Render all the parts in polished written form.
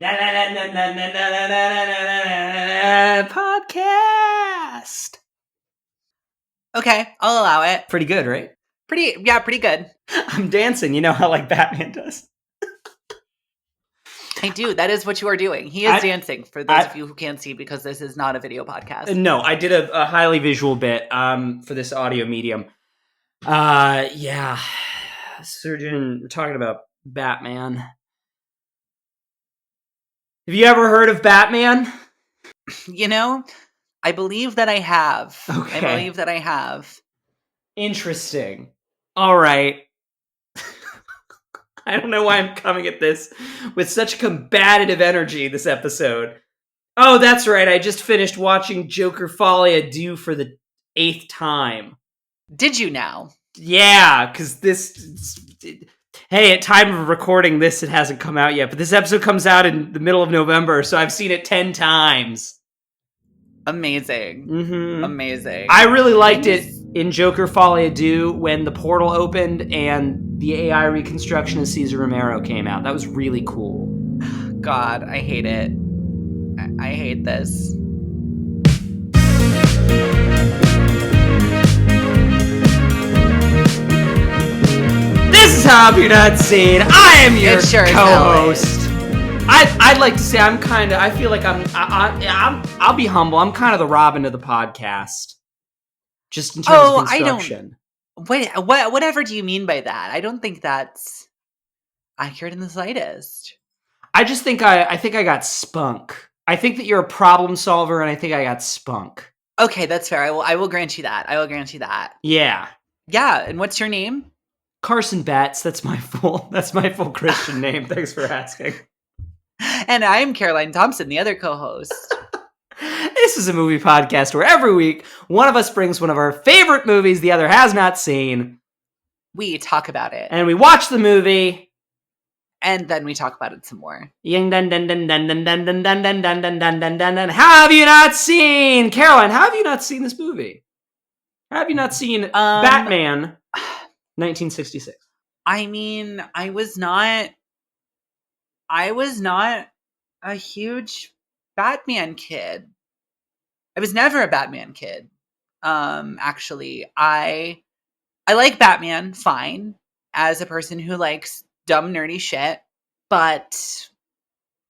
Podcast. Okay, I'll allow it. Pretty good, right? Pretty good. I'm dancing, you know how like Batman does. I do. That is what you are doing. He is dancing, for those of you who can't see, because this is not a video podcast. No, I did a highly visual bit for this audio medium. Yeah. Surgeon, we're talking about Batman. Have you ever heard of Batman? You know, I believe that I have. Okay. I believe that I have. Interesting. All right. I don't know why I'm coming at this with such combative energy this episode. Oh, that's right. I just finished watching Joker Folie à Deux for the 8th time. Did you now? Yeah, because this... Hey, at time of recording this, it hasn't come out yet, but this episode comes out in the middle of November, so I've seen it 10 times. Amazing. Mm-hmm. Amazing. I really liked it in Joker Folie à Deux when the portal opened and the AI reconstruction of Cesar Romero came out. That was really cool. God, I hate it. I hate this. This is How Have You Not Seen. I am your co-host. I'd like to say I feel like I'll be humble. I'm kind of the Robin of the podcast. Just in terms of construction. Whatever do you mean by that? I don't think that's accurate in the slightest. I just think I got spunk. I think that you're a problem solver, and I think I got spunk. Okay, that's fair. I will grant you that. Yeah. Yeah, and what's your name? Carson Batts. That's my full Christian name. Thanks for asking. And I'm Caroline Thompson, the other co-host. This is a movie podcast where every week one of us brings one of our favorite movies the other has not seen. We talk about it. And we watch the movie. And then we talk about it some more. How have you not seen? Caroline, how have you not seen this movie? How have you not seen Batman 1966? I mean, I was not a huge Batman kid. I was never a Batman kid. Actually, I like Batman fine as a person who likes dumb nerdy shit, but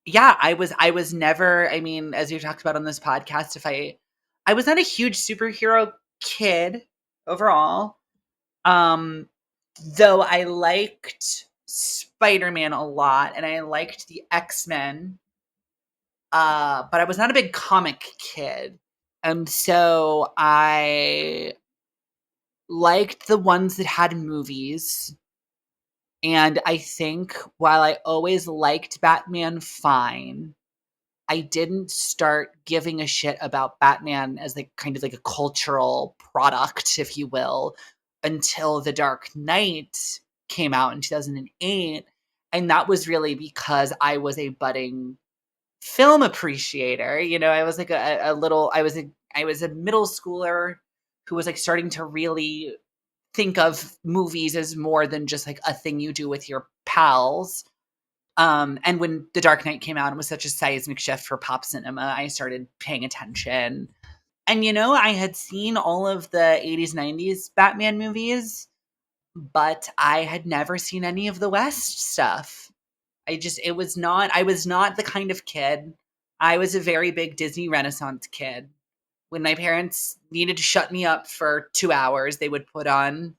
yeah, I was never, I mean, as we've talked about on this podcast, I was not a huge superhero kid overall. Though I liked Spider-Man a lot and I liked the X-Men. But I was not a big comic kid. And so I liked the ones that had movies. And I think while I always liked Batman fine, I didn't start giving a shit about Batman as like kind of like a cultural product, if you will, until The Dark Knight came out in 2008. And that was really because I was a budding film appreciator. You know, I was like I was a middle schooler who was like starting to really think of movies as more than just like a thing you do with your pals. And when The Dark Knight came out, it was such a seismic shift for pop cinema. I started paying attention. And, you know, I had seen all of the 80s, 90s Batman movies, but I had never seen any of the West stuff. I was not the kind of kid. I was a very big Disney Renaissance kid. When my parents needed to shut me up for 2 hours, they would put on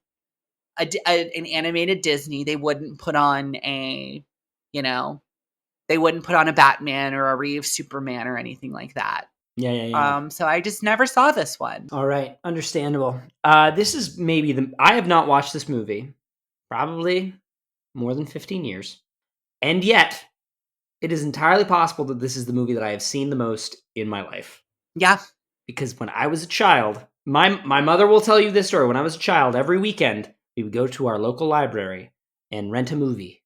an animated Disney. They wouldn't put on a Batman or a Reeve Superman or anything like that. Yeah. So I just never saw this one. All right. Understandable. This is maybe I have not watched this movie probably more than 15 years. And yet, it is entirely possible that this is the movie that I have seen the most in my life. Yeah. Because when I was a child, my mother will tell you this story. When I was a child, every weekend, we would go to our local library and rent a movie.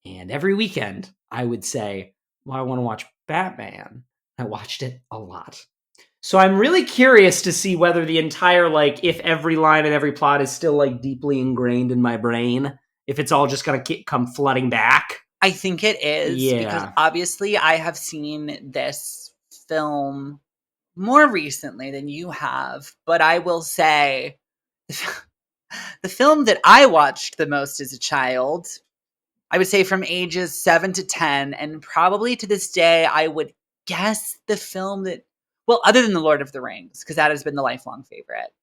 And every weekend, I would say, well, I want to watch Batman. I watched it a lot. So I'm really curious to see whether the entire, like, if every line and every plot is still, like, deeply ingrained in my brain. If it's all just going to come flooding back. I think it is because Yeah. obviously I have seen this film more recently than you have, but I will say the film that I watched the most as a child, I would say from ages 7 to 10, and probably to this day, I would guess the film that, well, other than The Lord of the Rings, because that has been the lifelong favorite.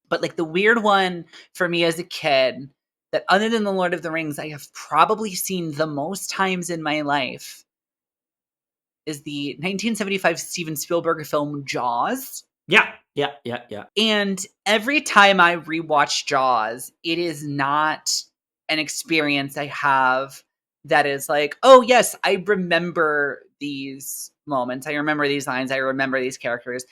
But like the weird one for me as a kid, that other than The Lord of the Rings, I have probably seen the most times in my life is the 1975 Steven Spielberg film Jaws. Yeah. And every time I rewatch Jaws, it is not an experience I have that is like, oh, yes, I remember these moments. I remember these lines. I remember these characters.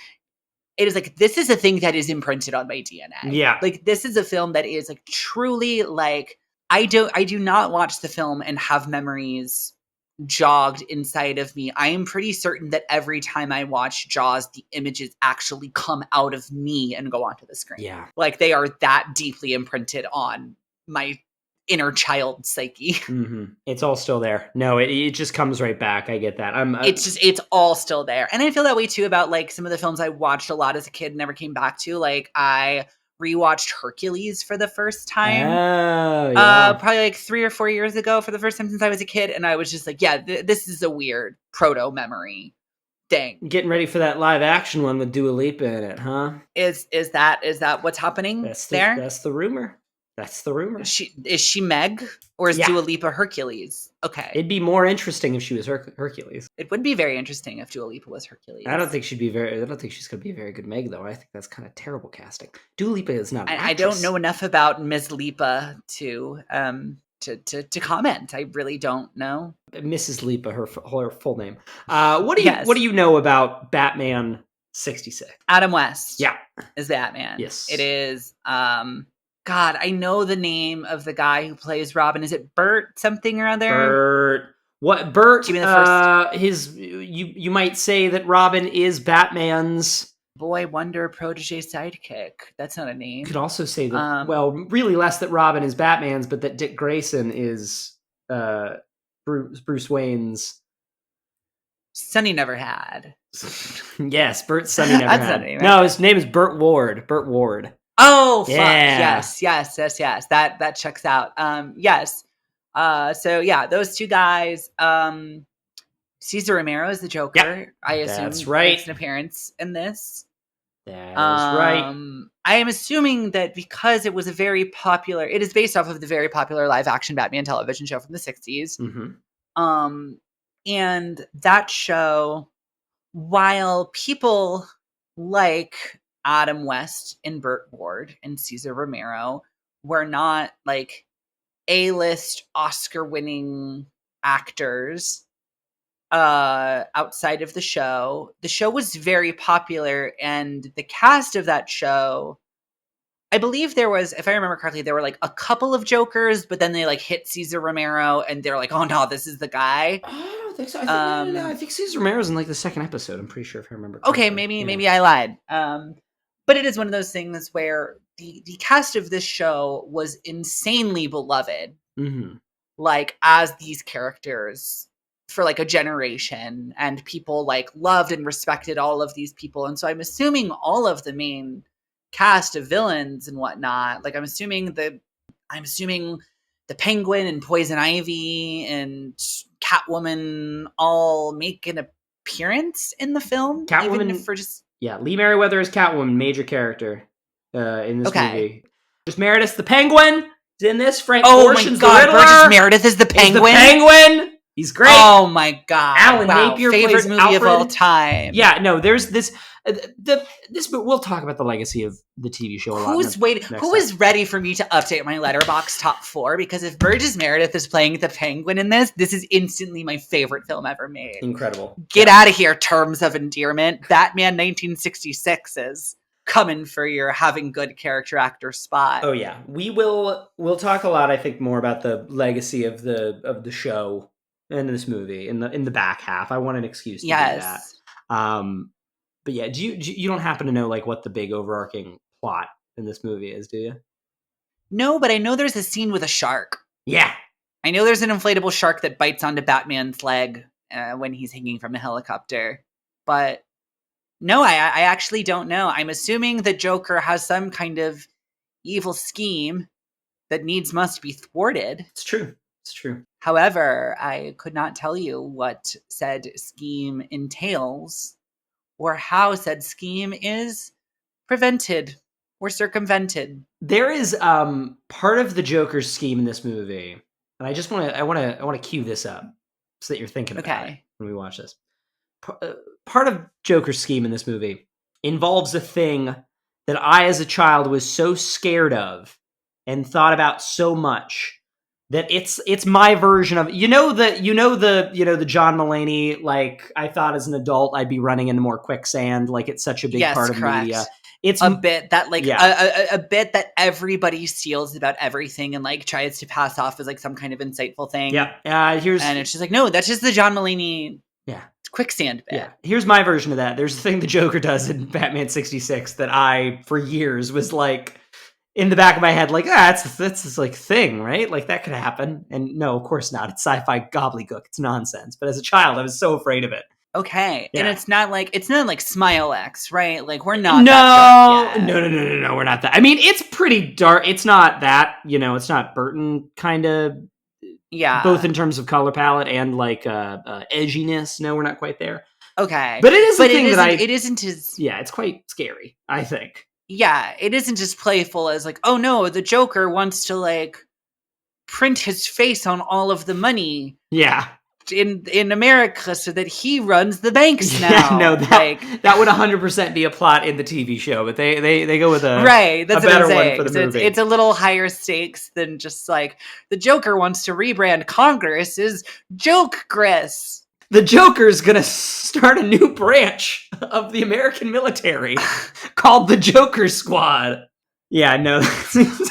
It is like, this is a thing that is imprinted on my DNA. Yeah. Like, this is a film that is like truly like, I do not watch the film and have memories jogged inside of me. I am pretty certain that every time I watch Jaws, the images actually come out of me and go onto the screen. Yeah. Like they are that deeply imprinted on my inner child psyche. Mm-hmm. It's all still there. No, it just comes right back. I get that. It's all still there. And I feel that way too about like some of the films I watched a lot as a kid and never came back to. Like I rewatched Hercules for the first time. Oh, yeah. Probably like 3 or 4 years ago for the first time since I was a kid. And I was just like, yeah, this is a weird proto memory thing. Getting ready for that live action one with Dua Lipa in it, huh? Is that what's happening there? That's the rumor. That's the rumor. Is she Meg or is Dua Lipa Hercules? Okay. It'd be more interesting if she was Hercules. It would be very interesting if Dua Lipa was Hercules. I don't think she's going to be a very good Meg, though. I think that's kind of terrible casting. Dua Lipa is not an actress. I don't know enough about Ms. Lipa to comment. I really don't know. Mrs. Lipa, her full name. What do you know about Batman 66? Adam West. Yeah. Is Batman. Yes. It is God, I know the name of the guy who plays Robin. Is it Bert something or other? Bert. What Bert? Give me the first. You might say that Robin is Batman's boy wonder protege sidekick. That's not a name. You could also say that really less that Robin is Batman's, but that Dick Grayson is Bruce Wayne's son he never had. Yes, Bert's son he never had. No, his name is Burt Ward. Burt Ward. Oh, fuck. Yes. That checks out. Yes. So yeah, those two guys. Cesar Romero is the Joker. Yep, I assume that's right. Makes an appearance in this. That is right. I am assuming that because it was it is based off of the very popular live action Batman television show from the 60s. Mm-hmm. And that show, while people like Adam West and Burt Ward and Cesar Romero were not like A-list Oscar-winning actors outside of the show was very popular, and the cast of that show, I believe there was, if I remember correctly, there were like a couple of Jokers, but then they like hit Cesar Romero and they're like, oh no, this is the guy. I don't think so. I think Cesar Romero's in like the second episode. I'm pretty sure if I remember correctly. Okay, maybe I lied. But it is one of those things where the cast of this show was insanely beloved. Mm-hmm. Like as these characters for like a generation, and people like loved and respected all of these people. And so I'm assuming all of the main cast of villains and whatnot, like I'm assuming the Penguin and Poison Ivy and Catwoman all make an appearance in the film. Catwoman, even if for just Lee Merriweather is Catwoman, major character in this movie. Burgess Meredith the Penguin is in this. Frank Ocean's the Riddler. Burgess Meredith is the Penguin. He's great. Oh my god! Alan Napier favorite plays movie Alfred. of all time. Yeah, no, there's this. We'll talk about the legacy of the TV show a lot. Who is ready for me to update my Letterboxd top 4? Because if Burgess Meredith is playing the Penguin in this is instantly my favorite film ever made. Incredible. Get out of here, Terms of Endearment. Batman 1966 is coming for your having good character actor spot. Oh yeah, we'll talk a lot. I think more about the legacy of the show and this movie in the back half. I want an excuse to do that. But yeah, do you don't happen to know like what the big overarching plot in this movie is, do you? No, but I know there's a scene with a shark. Yeah. I know there's an inflatable shark that bites onto Batman's leg when he's hanging from a helicopter, but no, I actually don't know. I'm assuming the Joker has some kind of evil scheme that needs must be thwarted. It's true. It's true. However, I could not tell you what said scheme entails or how said scheme is prevented or circumvented. There is part of the Joker's scheme in this movie, and I want to cue this up so that you're thinking about it when we watch this. Part of Joker's scheme in this movie involves a thing that I, as a child, was so scared of and thought about so much that it's my version of the John Mulaney, like, I thought as an adult I'd be running into more quicksand, like it's such a big part of media. It's a bit that like a bit that everybody steals about everything and like tries to pass off as like some kind of insightful thing. Yeah. And it's just like, no, that's just the John Mulaney quicksand bit. Yeah. Here's my version of that. There's the thing the Joker does in Batman 66 that I, for years, was like in the back of my head, like, that's this like thing, right? Like that could happen. And no, of course not. It's sci-fi gobbledygook. It's nonsense. But as a child, I was so afraid of it. Okay. Yeah. And it's not like Smile X, right? Like we're No, not that dark yet. No, we're not that. I mean, it's pretty dark. It's not that, it's not Burton kind of, both in terms of color palette and like edginess. No, we're not quite there. Okay. But it is a thing it isn't as... Yeah, it's quite scary, I think. Yeah, it isn't as playful as like, oh no, the Joker wants to like print his face on all of the money. Yeah. In America so that he runs the banks now. Yeah, no, that would 100% be a plot in the TV show, but they go with a that's a better one for the movie. It's a little higher stakes than just like the Joker wants to rebrand Congress as Joke Chris. The Joker's gonna start a new branch of the American military called the Joker Squad. Yeah, no.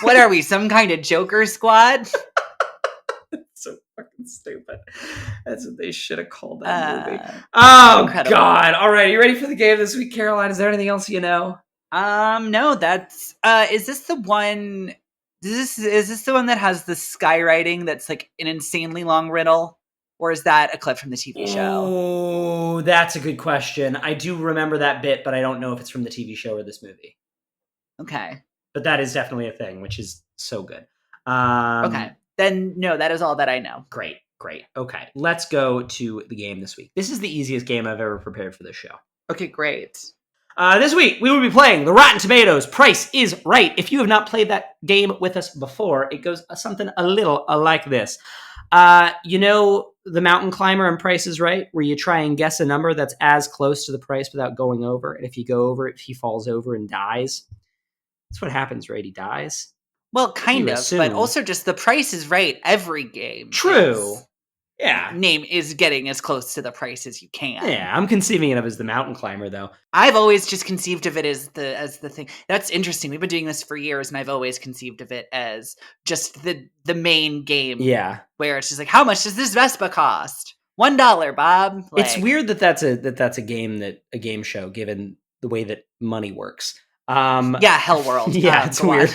What are we, some kind of Joker Squad? So fucking stupid. That's what they should have called that movie. Oh, incredible. God. All right, you ready for the game this week, Caroline? Is there anything else you know? No, that's... is this the one... Is this the one that has the skywriting that's like an insanely long riddle? Or is that a clip from the TV show? Oh, that's a good question. I do remember that bit, but I don't know if it's from the TV show or this movie. Okay. But that is definitely a thing, which is so good. Okay. Then, no, that is all that I know. Great. Okay, let's go to the game this week. This is the easiest game I've ever prepared for this show. Okay, great. This week, we will be playing the Rotten Tomatoes Price is Right. If you have not played that game with us before, it goes something a little like this. The mountain climber and Price is Right, where you try and guess a number that's as close to the price without going over. And if you go over it, he falls over and dies. That's what happens, right? He dies. Well, kind of, but also just the Price is Right every game. True. Yeah. Name is getting as close to the price as you can. Yeah, I'm conceiving it of as the mountain climber, though. I've always just conceived of it as the thing. That's interesting. We've been doing this for years, and I've always conceived of it as just the main game. Yeah. Where it's just like, how much does this Vespa cost? $1, Bob. Like, it's weird that's a game show, given the way that money works. Yeah, Hell World. Yeah, it's weird.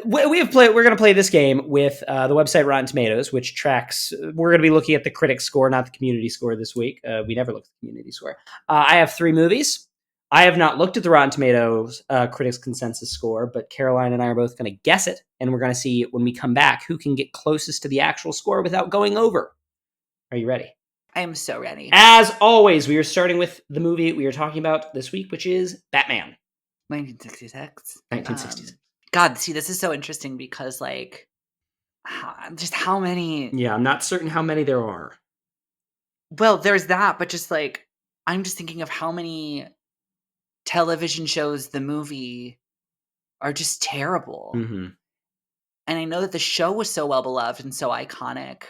We're going to play this game with the website Rotten Tomatoes, which tracks. We're going to be looking at the critic score, not the community score this week. We never look at the community score. I have 3 movies. I have not looked at the Rotten Tomatoes critics consensus score, but Caroline and I are both going to guess it, and we're going to see when we come back who can get closest to the actual score without going over. Are you ready? I am so ready. As always, we are starting with the movie we are talking about this week, which is Batman. 1966. 1966. God, see, this is so interesting because, like, just how many... Yeah, I'm not certain how many there are. Well, there's that, but just, like, I'm just thinking of how many television shows the movie are just terrible. Mm-hmm. And I know that the show was so well-beloved and so iconic,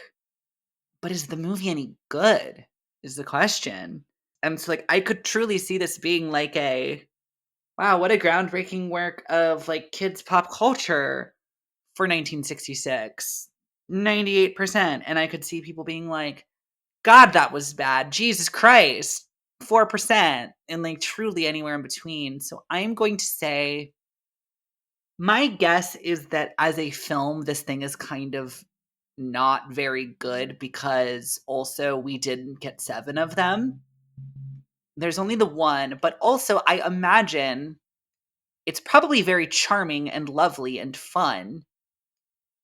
but is the movie any good, is the question. And so, like, I could truly see this being, like, wow, what a groundbreaking work of, like, kids' pop culture for 1966. 98%. And I could see people being like, God, that was bad. Jesus Christ. 4%. And, like, truly anywhere in between. So I'm going to say, my guess is that as a film, this thing is kind of not very good because also we didn't get 7 of them. There's only the one, but also I imagine it's probably very charming and lovely and fun.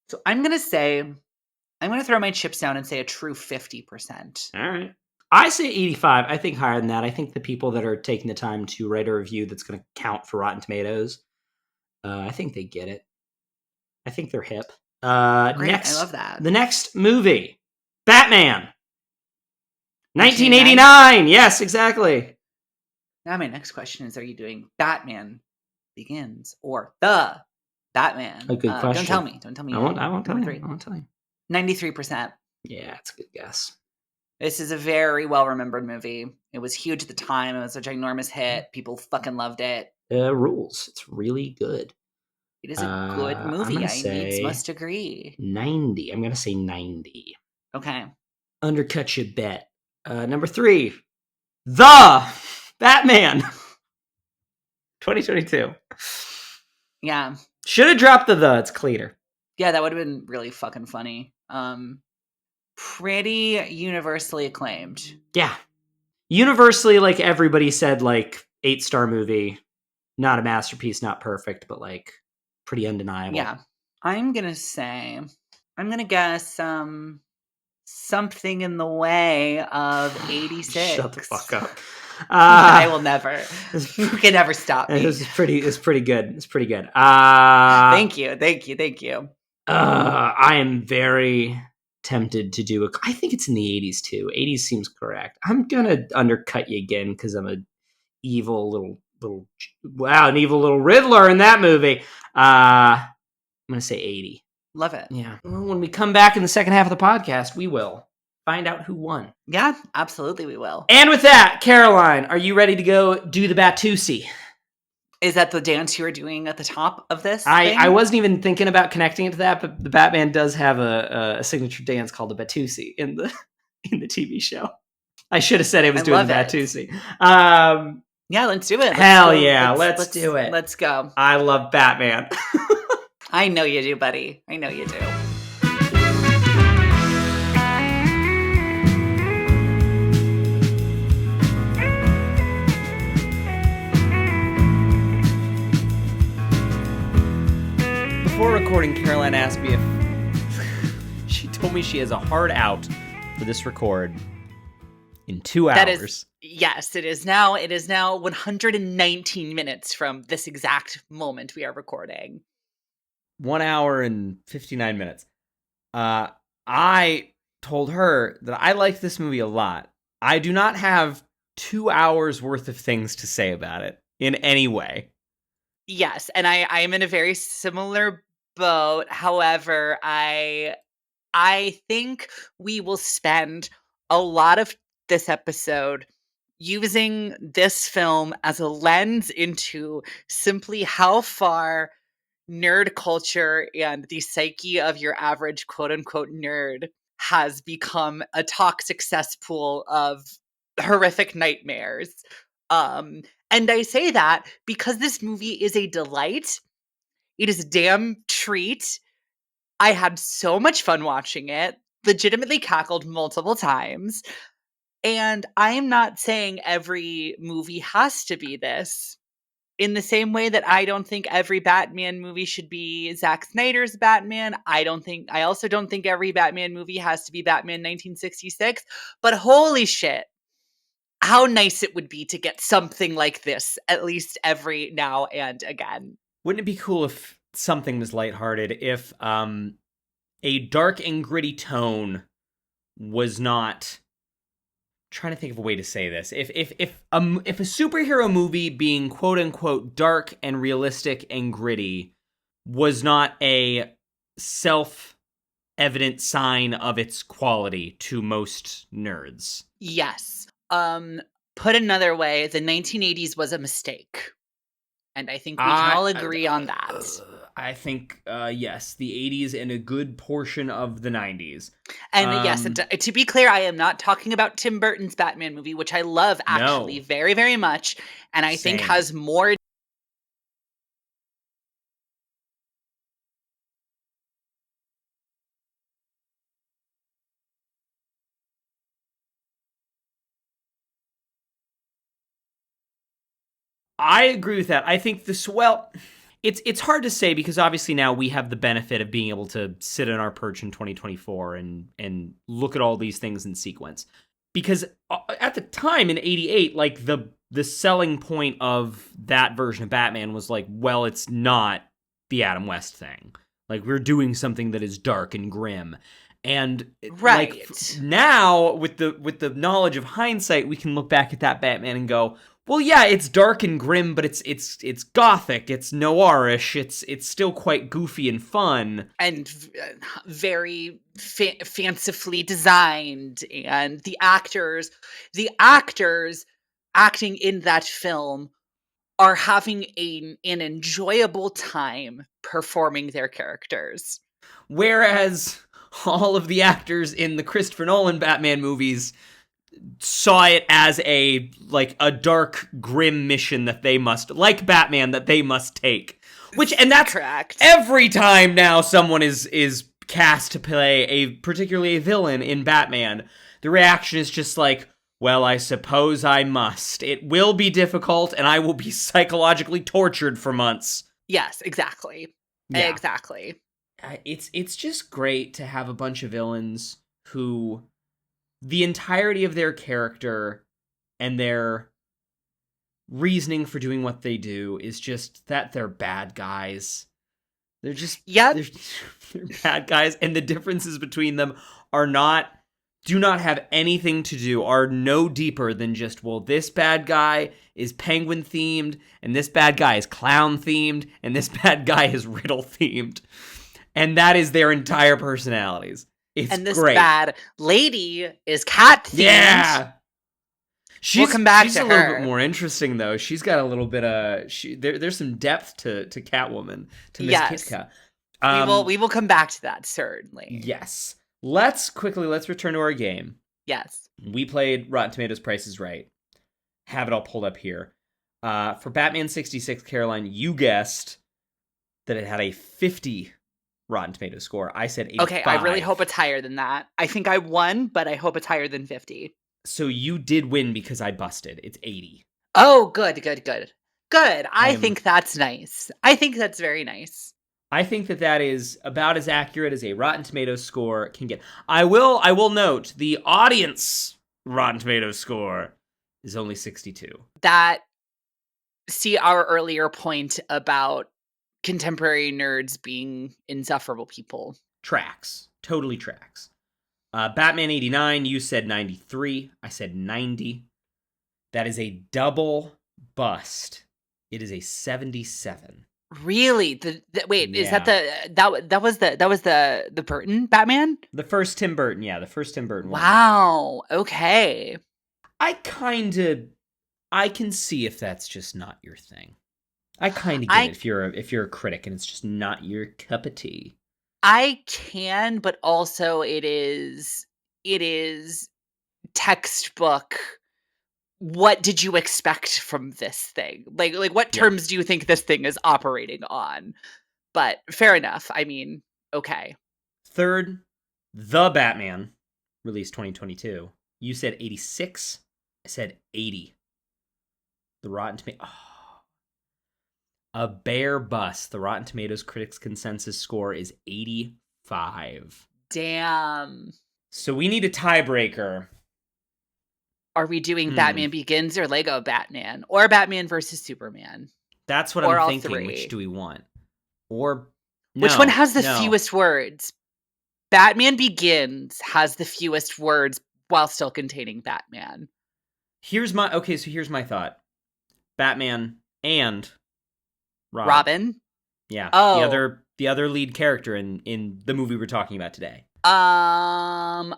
So I'm going to throw my chips down and say a true 50%. All right. I say 85. I think higher than that. I think the people that are taking the time to write a review that's going to count for Rotten Tomatoes, I think they get it. I think they're hip. Great, next, I love that. The next movie, Batman. 1989. Yes, exactly. Now my next question is, are you doing Batman Begins or The Batman? A good question. Don't tell me. I won't tell you. 93%. Yeah, it's a good guess. This is a very well-remembered movie. It was huge at the time. It was a ginormous hit. People fucking loved it. Rules. It's really good. It is a good movie. I must agree. 90. I'm going to say 90. Okay. Undercut your bet. Number 3. The Batman. 2022. Yeah. Should have dropped the. It's cleaner. Yeah, that would have been really fucking funny. Pretty universally acclaimed. Yeah. Universally, like, everybody said, like, 8-star movie. Not a masterpiece, not perfect, but, like, pretty undeniable. Yeah. I'm going to guess something in the way of 86. Shut the fuck up. I will never. You can never stop me. It's pretty good. It's pretty good. Thank you. I am very tempted to do I think it's in the 80s too. 80s seems correct. I'm gonna undercut you again because I'm an evil little Riddler in that movie. I'm gonna say 80. Love it. Yeah. Well, when we come back in the second half of the podcast, we will find out who won. Yeah, absolutely we will. And with that, Caroline, are you ready to go do the Batusi? Is that the dance you were doing at the top of this? I wasn't even thinking about connecting it to that, but the Batman does have a signature dance called the Batusi in the TV show. I should have said I was doing the Batusi. Yeah, let's do it. Let's do it. Let's go. I love Batman. I know you do, buddy. I know you do. Before recording, Caroline asked me if she told me she has a hard out for this record in 2 hours. Yes, it is now 119 minutes from this exact moment we are recording. 1 hour and 59 minutes. I told her that I like this movie a lot. I do not have 2 hours worth of things to say about it in any way. Yes, and I am in a very similar boat. However, I think we will spend a lot of this episode using this film as a lens into simply how far nerd culture and the psyche of your average quote-unquote nerd has become a toxic cesspool of horrific nightmares. And I say that because this movie is a delight. It is a damn treat. I had so much fun watching it, legitimately cackled multiple times. And I am not saying every movie has to be this. In the same way that I don't think every Batman movie should be Zack Snyder's Batman, I also don't think every Batman movie has to be Batman 1966. But holy shit, how nice it would be to get something like this, at least every now and again. Wouldn't it be cool if something was lighthearted, if a dark and gritty tone was not... trying to think of a way to say this. If a superhero movie being quote unquote dark and realistic and gritty was not a self-evident sign of its quality to most nerds. Yes. Put another way, the 1980s was a mistake. And I think we can all agree on that. I think, yes, the 80s and a good portion of the 90s. And yes, to be clear, I am not talking about Tim Burton's Batman movie, which I love actually very, very much. And I think has more I agree with that. I think it's hard to say because obviously now we have the benefit of being able to sit on our perch in 2024 and look at all these things in sequence. Because at the time in 88, like the selling point of that version of Batman was like, well, it's not the Adam West thing. Like, we're doing something that is dark and grim. And Right. like now with the knowledge of hindsight, we can look back at that Batman and go, well, yeah, it's dark and grim, but it's gothic, it's noirish, it's still quite goofy and fun, and very fancifully designed, and the actors acting in that film are having an enjoyable time performing their characters. Whereas all of the actors in the Christopher Nolan Batman movies saw it as a dark, grim mission that they must, like Batman, that they must take. And that's correct. Every time now someone is cast to play particularly a villain in Batman, the reaction is just like, well, I suppose I must. It will be difficult, and I will be psychologically tortured for months. Yes, exactly. Yeah. Exactly. It's just great to have a bunch of villains who the entirety of their character and their reasoning for doing what they do is just that they're bad guys. They're just they're bad guys, and the differences between them are do not have anything to do, are no deeper than just, well, this bad guy is penguin themed, and this bad guy is clown themed, and this bad guy is riddle themed. And that is their entire personalities. And this great. Bad lady is cat themed. Yeah. We'll come back to her. She's a little bit more interesting, though. She's got a little bit of... there's some depth to Catwoman, to Miss Kitka. We will come back to that, certainly. Yes. Let's return to our game. Yes. We played Rotten Tomatoes Price is Right. Have it all pulled up here. For Batman 66, Caroline, you guessed that it had a 50 Rotten Tomatoes score. I said 85. Okay, I really hope it's higher than that. I think I won, but I hope it's higher than 50. So you did win because I busted. It's 80. Oh, good. I think that's nice. I think that's very nice. I think that is about as accurate as a Rotten Tomatoes score can get. I will note the audience Rotten Tomatoes score is only 62. See our earlier point about contemporary nerds being insufferable people. Totally tracks. Batman 89, you said 93. I said 90. That is a double bust. It is a 77. Really? Wait, is that that was the Burton Batman? The first Tim Burton, yeah, the first Tim Burton one. Wow. Okay. I can see if that's just not your thing. I kind of get it if you're a critic and it's just not your cup of tea. I can, but also it is textbook. What did you expect from this thing? Like what terms do you think this thing is operating on? But fair enough. I mean, okay. Third, The Batman, released 2022. You said 86. I said 80. The Rotten Tomatoes. A bare bust. The Rotten Tomatoes critics' consensus score is 85. Damn. So we need a tiebreaker. Are we doing Batman Begins or Lego Batman? Or Batman versus Superman? That's what I'm thinking. Three. Which do we want? Which one has the fewest words? Batman Begins has the fewest words while still containing Batman. Here's my thought. Batman and Robin? Yeah. Oh. The other lead character in the movie we're talking about today. I'm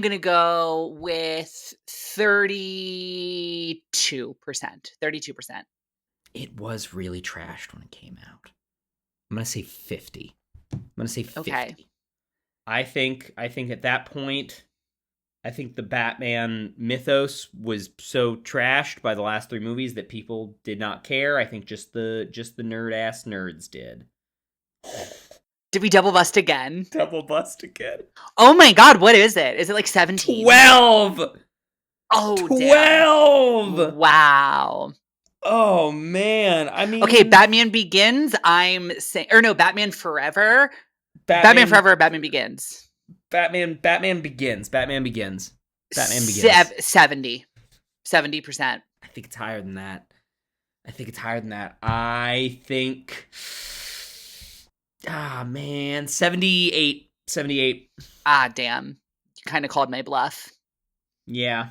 gonna go with 32%. 32%. It was really trashed when it came out. I'm gonna say 50. Okay. I think at that point, I think the Batman mythos was so trashed by the last 3 movies that people did not care. I think just the nerd-ass nerds did. Did we double bust again? Double bust again. Oh my god, what is it? Is it like 17? 12! Oh, 12! Damn. Wow. Oh man, I Okay, mean, Batman Begins, I'm saying, or no, Batman Forever. Batman Batman, Forever, Batman Begins. Batman Begins, Batman Begins, Batman Begins. 70. 70%. I think it's higher than that. I think it's higher than that. I think, man, 78, 78. Ah, damn. You kind of called my bluff. Yeah,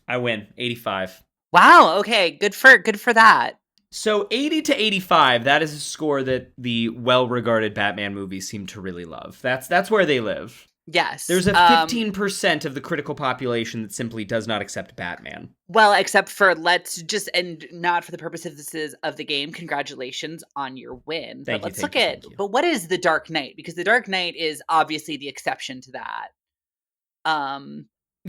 I win. 85. Wow, okay, good for that. So 80 to 85, that is a score that the well-regarded Batman movies seem to really love. That's where they live. Yes. There's a 15% of the critical population that simply does not accept Batman. Well, except for let's just, and not for the purposes of the game, congratulations on your win. Thank But you, let's thank look you, at, thank you. but what is the Dark Knight? Because the Dark Knight is obviously the exception to that.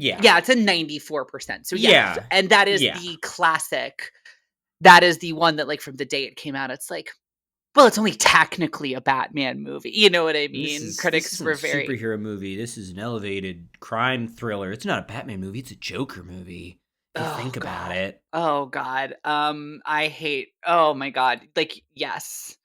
Yeah. Yeah, it's a 94%. So yes, Yeah. and that is Yeah. the classic. That is the one that, like, from the day it came out, it's like, well, it's only technically a Batman movie. You know what I mean? This Critics isn't a were very, superhero movie. This is an elevated crime thriller. It's not a Batman movie. It's a Joker movie. If you oh think about god, it. oh god. I hate. Oh my god. Like, yes.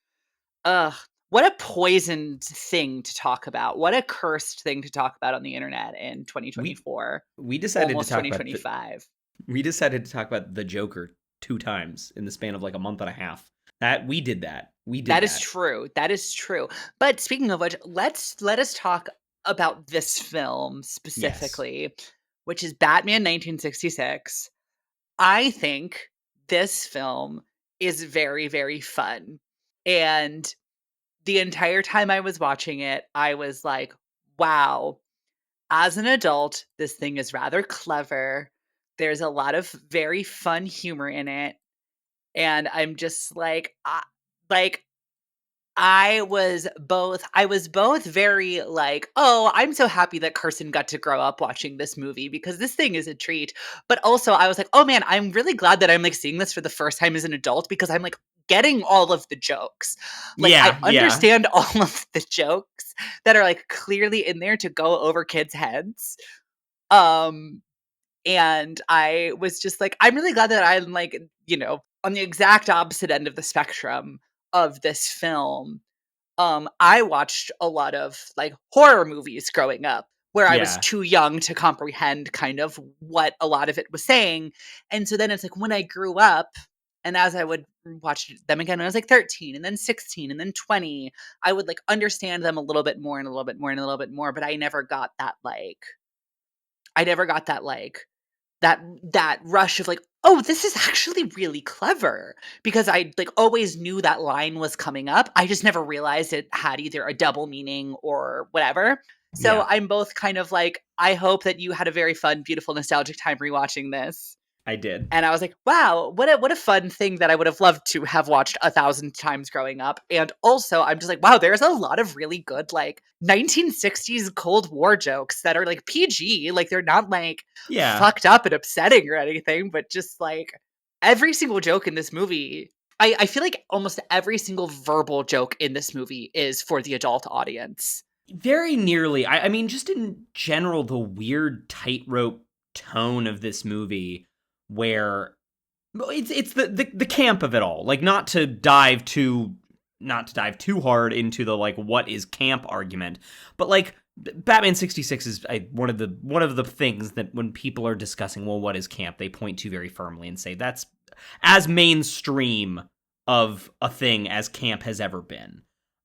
Ugh. What a poisoned thing to talk about. What a cursed thing to talk about on the internet in We 2024, we decided to almost talk about 2025. we decided to talk about the Joker 2 times in the span of like a month and a half. That we did that. We did That is that. true. That is true. But speaking of which, let us talk about this film Yes. specifically, which is Batman 1966. I think this film is very, very fun. And the entire time I was watching it, I was like, wow, as an adult, this thing is rather clever. There's a lot of very fun humor in it. And I'm just like I was both very like, "Oh, I'm so happy that Carson got to grow up watching this movie because this thing is a treat." But also I was like, "Oh man, I'm really glad that I'm like seeing this for the first time as an adult because I'm like getting all of the jokes. Like I Yeah, yeah. understand all of the jokes that are like clearly in there to go over kids' heads." Um and I was just like, I'm really glad that I'm like, on the exact opposite end of the spectrum of this film. I watched a lot of like horror movies growing up where I was Yeah. too young to comprehend kind of what a lot of it was saying. And so then it's like when I grew up and as I would watch them again when I was like 13 and then 16 and then 20, I would like understand them a little bit more and a little bit more and a little bit more, but I never got that like that rush of like, "Oh, this is actually really clever," because I, like, always knew that line was coming up. I just never realized it had either a double meaning or whatever. So Yeah. I'm both kind of like, I hope that you had a very fun, beautiful, nostalgic time rewatching this. I did. And I was like, wow, what a fun thing that I would have loved to have watched 1,000 times growing up. And also, I'm just like, wow, there's a lot of really good like 1960s Cold War jokes that are like PG. Like they're not like Yeah. fucked up and upsetting or anything, but just like every single joke in this movie. I feel like almost every single verbal joke in this movie is for the adult audience. Very nearly. I mean, just in general, the weird tightrope tone of this movie where it's the camp of it all. Like not to dive too hard into the like what is camp argument, but like Batman 66 is one of the things that when people are discussing, well, what is camp, they point to very firmly and say that's as mainstream of a thing as camp has ever been.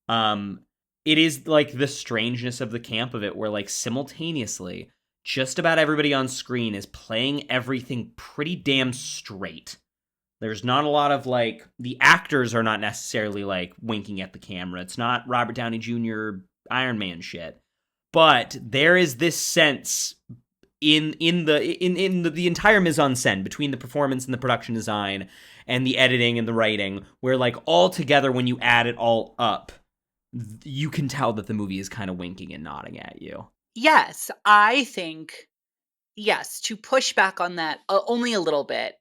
Um it is like the strangeness of the camp of it where like simultaneously just about everybody on screen is playing everything pretty damn straight. There's not a lot of like the actors are not necessarily like winking at the camera. It's not Robert Downey Jr. Iron Man shit. But there is this sense in the entire mise en scène between the performance and the production design and the editing and the writing where like all together when you add it all up you can tell that the movie is kind of winking and nodding at you. Yes, I think yes, to push back on that only a little bit.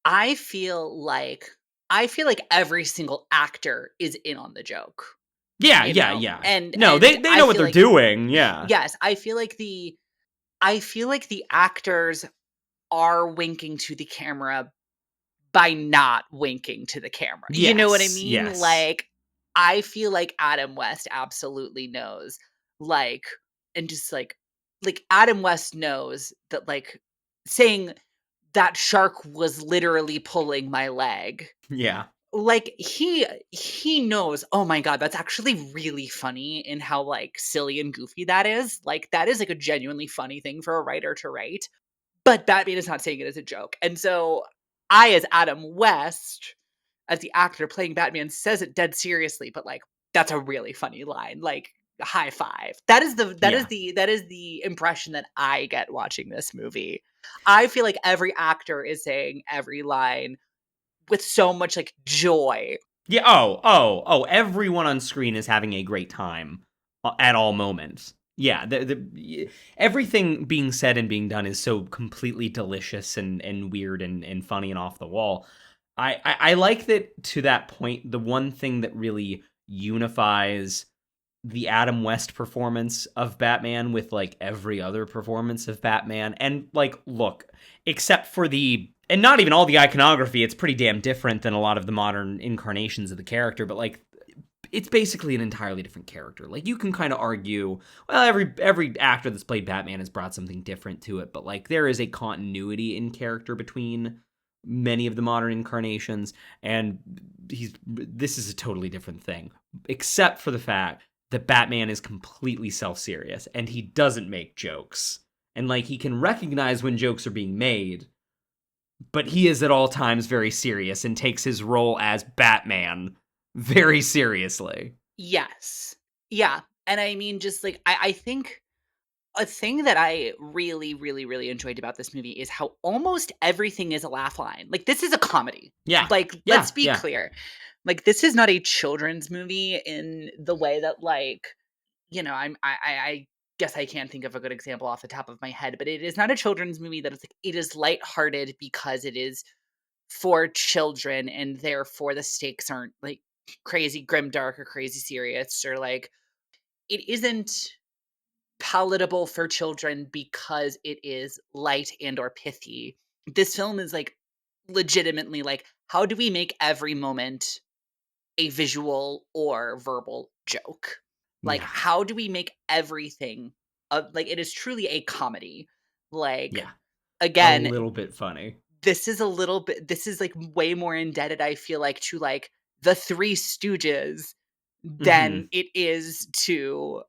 I feel like I feel like every single actor is in on the joke, Yeah, you yeah, know? yeah. And No, they I know what feel they're like doing. Yeah. yes, I feel like the actors are winking to the camera by not winking to the camera. You know what I Yes, mean? yes. Like, I feel like Adam West absolutely knows, like, and just like Adam West knows that, like, saying that shark was literally pulling my leg. Yeah. Like, he knows, oh my god, that's actually really funny in how, like, silly and goofy that is. Like, that is, like, a genuinely funny thing for a writer to write, but Batman is not saying it as a joke. And so I, as Adam West, as the actor playing Batman, says it dead seriously, but, like, that's a really funny line. Like, high five. Yeah. That is the impression that I get watching this movie. I feel like every actor is saying every line with so much, like, joy. Yeah. Oh. Everyone on screen is having a great time at all moments. Yeah. Everything being said and being done is so completely delicious and weird and funny and off the wall. I like that to that point. The one thing that really unifies the Adam West performance of Batman with like every other performance of Batman. And like, look, except for and not even all the iconography, it's pretty damn different than a lot of the modern incarnations of the character, but like, it's basically an entirely different character. Like, you can kind of argue, well, every actor that's played Batman has brought something different to it, but like, there is a continuity in character between many of the modern incarnations, and this is a totally different thing, except for the fact that Batman is completely self-serious and he doesn't make jokes. And like, he can recognize when jokes are being made, but he is at all times very serious and takes his role as Batman very seriously. Yes. Yeah. And I mean, just like, I think a thing that I really, really, really enjoyed about this movie is how almost everything is a laugh line. Like, this is a comedy. Yeah. Like, Yeah. let's be Yeah. clear. Like, this is not a children's movie in the way that, like, I guess I can't think of a good example off the top of my head, but it is not a children's movie that is like, it is lighthearted because it is for children, and therefore the stakes aren't like crazy grim dark or crazy serious, or like, it isn't palatable for children because it is light and or pithy. This film is like legitimately like, how do we make every moment a visual or verbal joke? Like, Yeah. how do we make everything like, it is truly a comedy. Like, Yeah. A again, little bit funny. this is like way more indebted, I feel like, to like the Three Stooges Mm-hmm. than it is to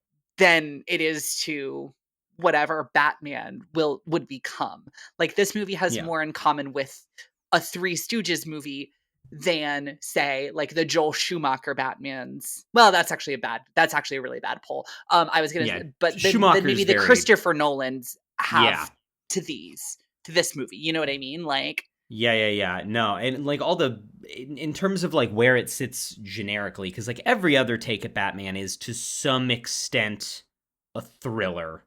whatever Batman would become. Like, this movie has Yeah. more in common with a Three Stooges movie than, say, like the Joel Schumacher Batmans. Well, that's actually a really bad poll. I was gonna Yeah. say, but then Schumacher's maybe the very, Christopher Nolans yeah. have to this movie. You know what I mean? Like, Yeah. No, and like all in terms of like where it sits generically, because like every other take at Batman is to some extent a thriller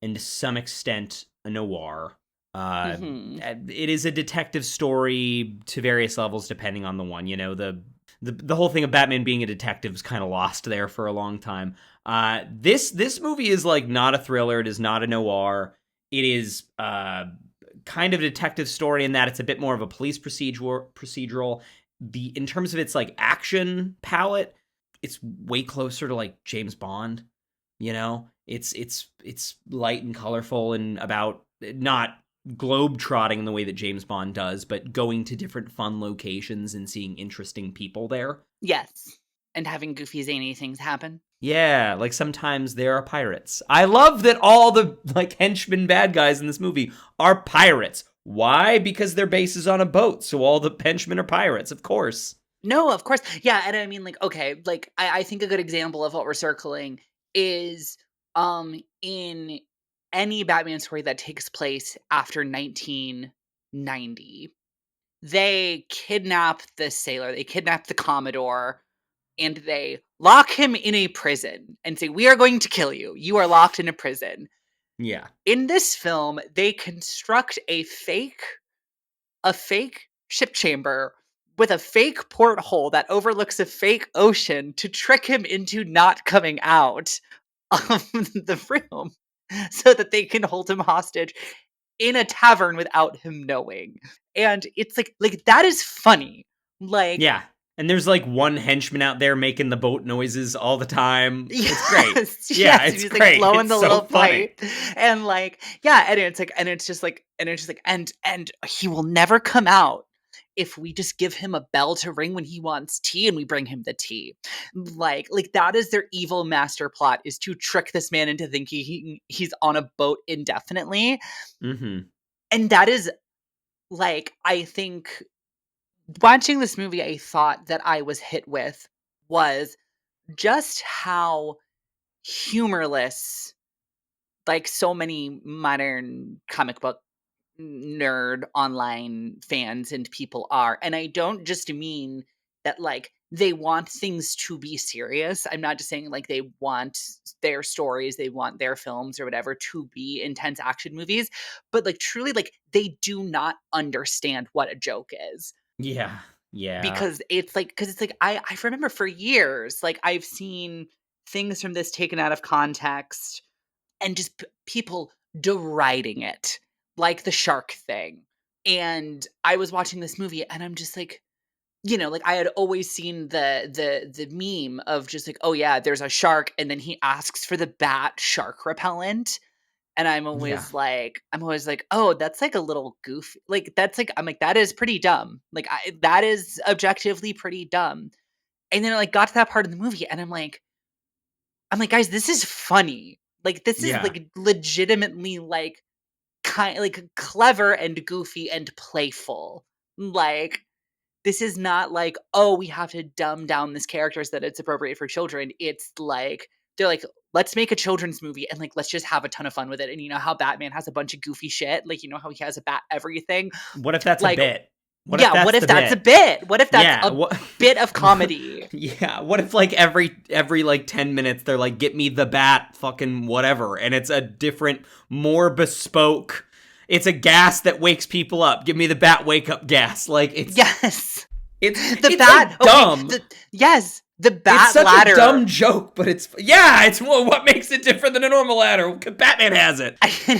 and to some extent a noir. Uh, mhm. it is a detective story to various levels depending on the one. You know, the whole thing of Batman being a detective is kind of lost there for a long time. This movie is like not a thriller. It is not a noir. It is kind of a detective story in that it's a bit more of a police procedural. In terms of its like action palette, it's way closer to like James Bond. You know, it's light and colorful and about not globe trotting in the way that James Bond does, but going to different fun locations and seeing interesting people there. Yes. And having goofy zany things happen. Yeah, like sometimes there are pirates. I love that all the like henchmen bad guys in this movie are pirates. Why? Because their base is on a boat, so all the henchmen are pirates, of course. No, of course. Yeah, and I mean, like, okay, like, I think a good example of what we're circling is in any Batman story that takes place after 1990. They kidnap the sailor, they kidnap the Commodore, and they lock him in a prison and say, "We are going to kill you. You are locked in a prison." Yeah. In this film, they construct a fake ship chamber with a fake porthole that overlooks a fake ocean to trick him into not coming out of the room so that they can hold him hostage in a tavern without him knowing. And it's like that is funny. Like, Yeah. And there's like one henchman out there making the boat noises all the time. It's great. yes, Yeah, yes, it's he's like great. blowing It's the so little funny. pipe, and like, yeah, and it's like, and it's just like, and he will never come out if we just give him a bell to ring when he wants tea and we bring him the tea. Like that is their evil master plot, is to trick this man into thinking he's on a boat indefinitely. Mm-hmm. And that is, like, I think watching this movie, I thought that I was hit with was just how humorless, like, so many modern comic book nerd online fans and people are. And I don't just mean that, like, they want things to be serious. I'm not just saying like they want their stories, they want their films or whatever to be intense action movies, but like truly, like, they do not understand what a joke is. Yeah. Yeah. Because it's like I remember for years, like, I've seen things from this taken out of context and just people deriding it, like the shark thing. And I was watching this movie and I'm just like, like, I had always seen the meme of just like, oh yeah, there's a shark and then he asks for the bat shark repellent. And Yeah. I'm always like, oh, that's like a little goofy. Like, that's like, I'm like, that is pretty dumb. Like, that is objectively pretty dumb. And then I like got to that part of the movie and I'm like, guys, this is funny. Like, this is Yeah. like legitimately like kind like clever and goofy and playful. Like, this is not like, oh, we have to dumb down this character so that it's appropriate for children. It's like they're like, let's make a children's movie and like let's just have a ton of fun with it. And you know how Batman has a bunch of goofy shit, like, you know how he has a bat everything. What if that's a Like, bit? What if yeah, what that's if the that's a bit? bit? What if that's Yeah. a What? bit of comedy? Yeah. What if like every like 10 minutes they're like, get me the bat fucking whatever, and it's a different, more bespoke. It's a gas that wakes people up. Give me the bat wake up gas. Like Yes. The it's bat, like dumb. okay, yes, the It's bat such ladder. a dumb joke, but it's well, what makes it different than a normal ladder? Batman has it.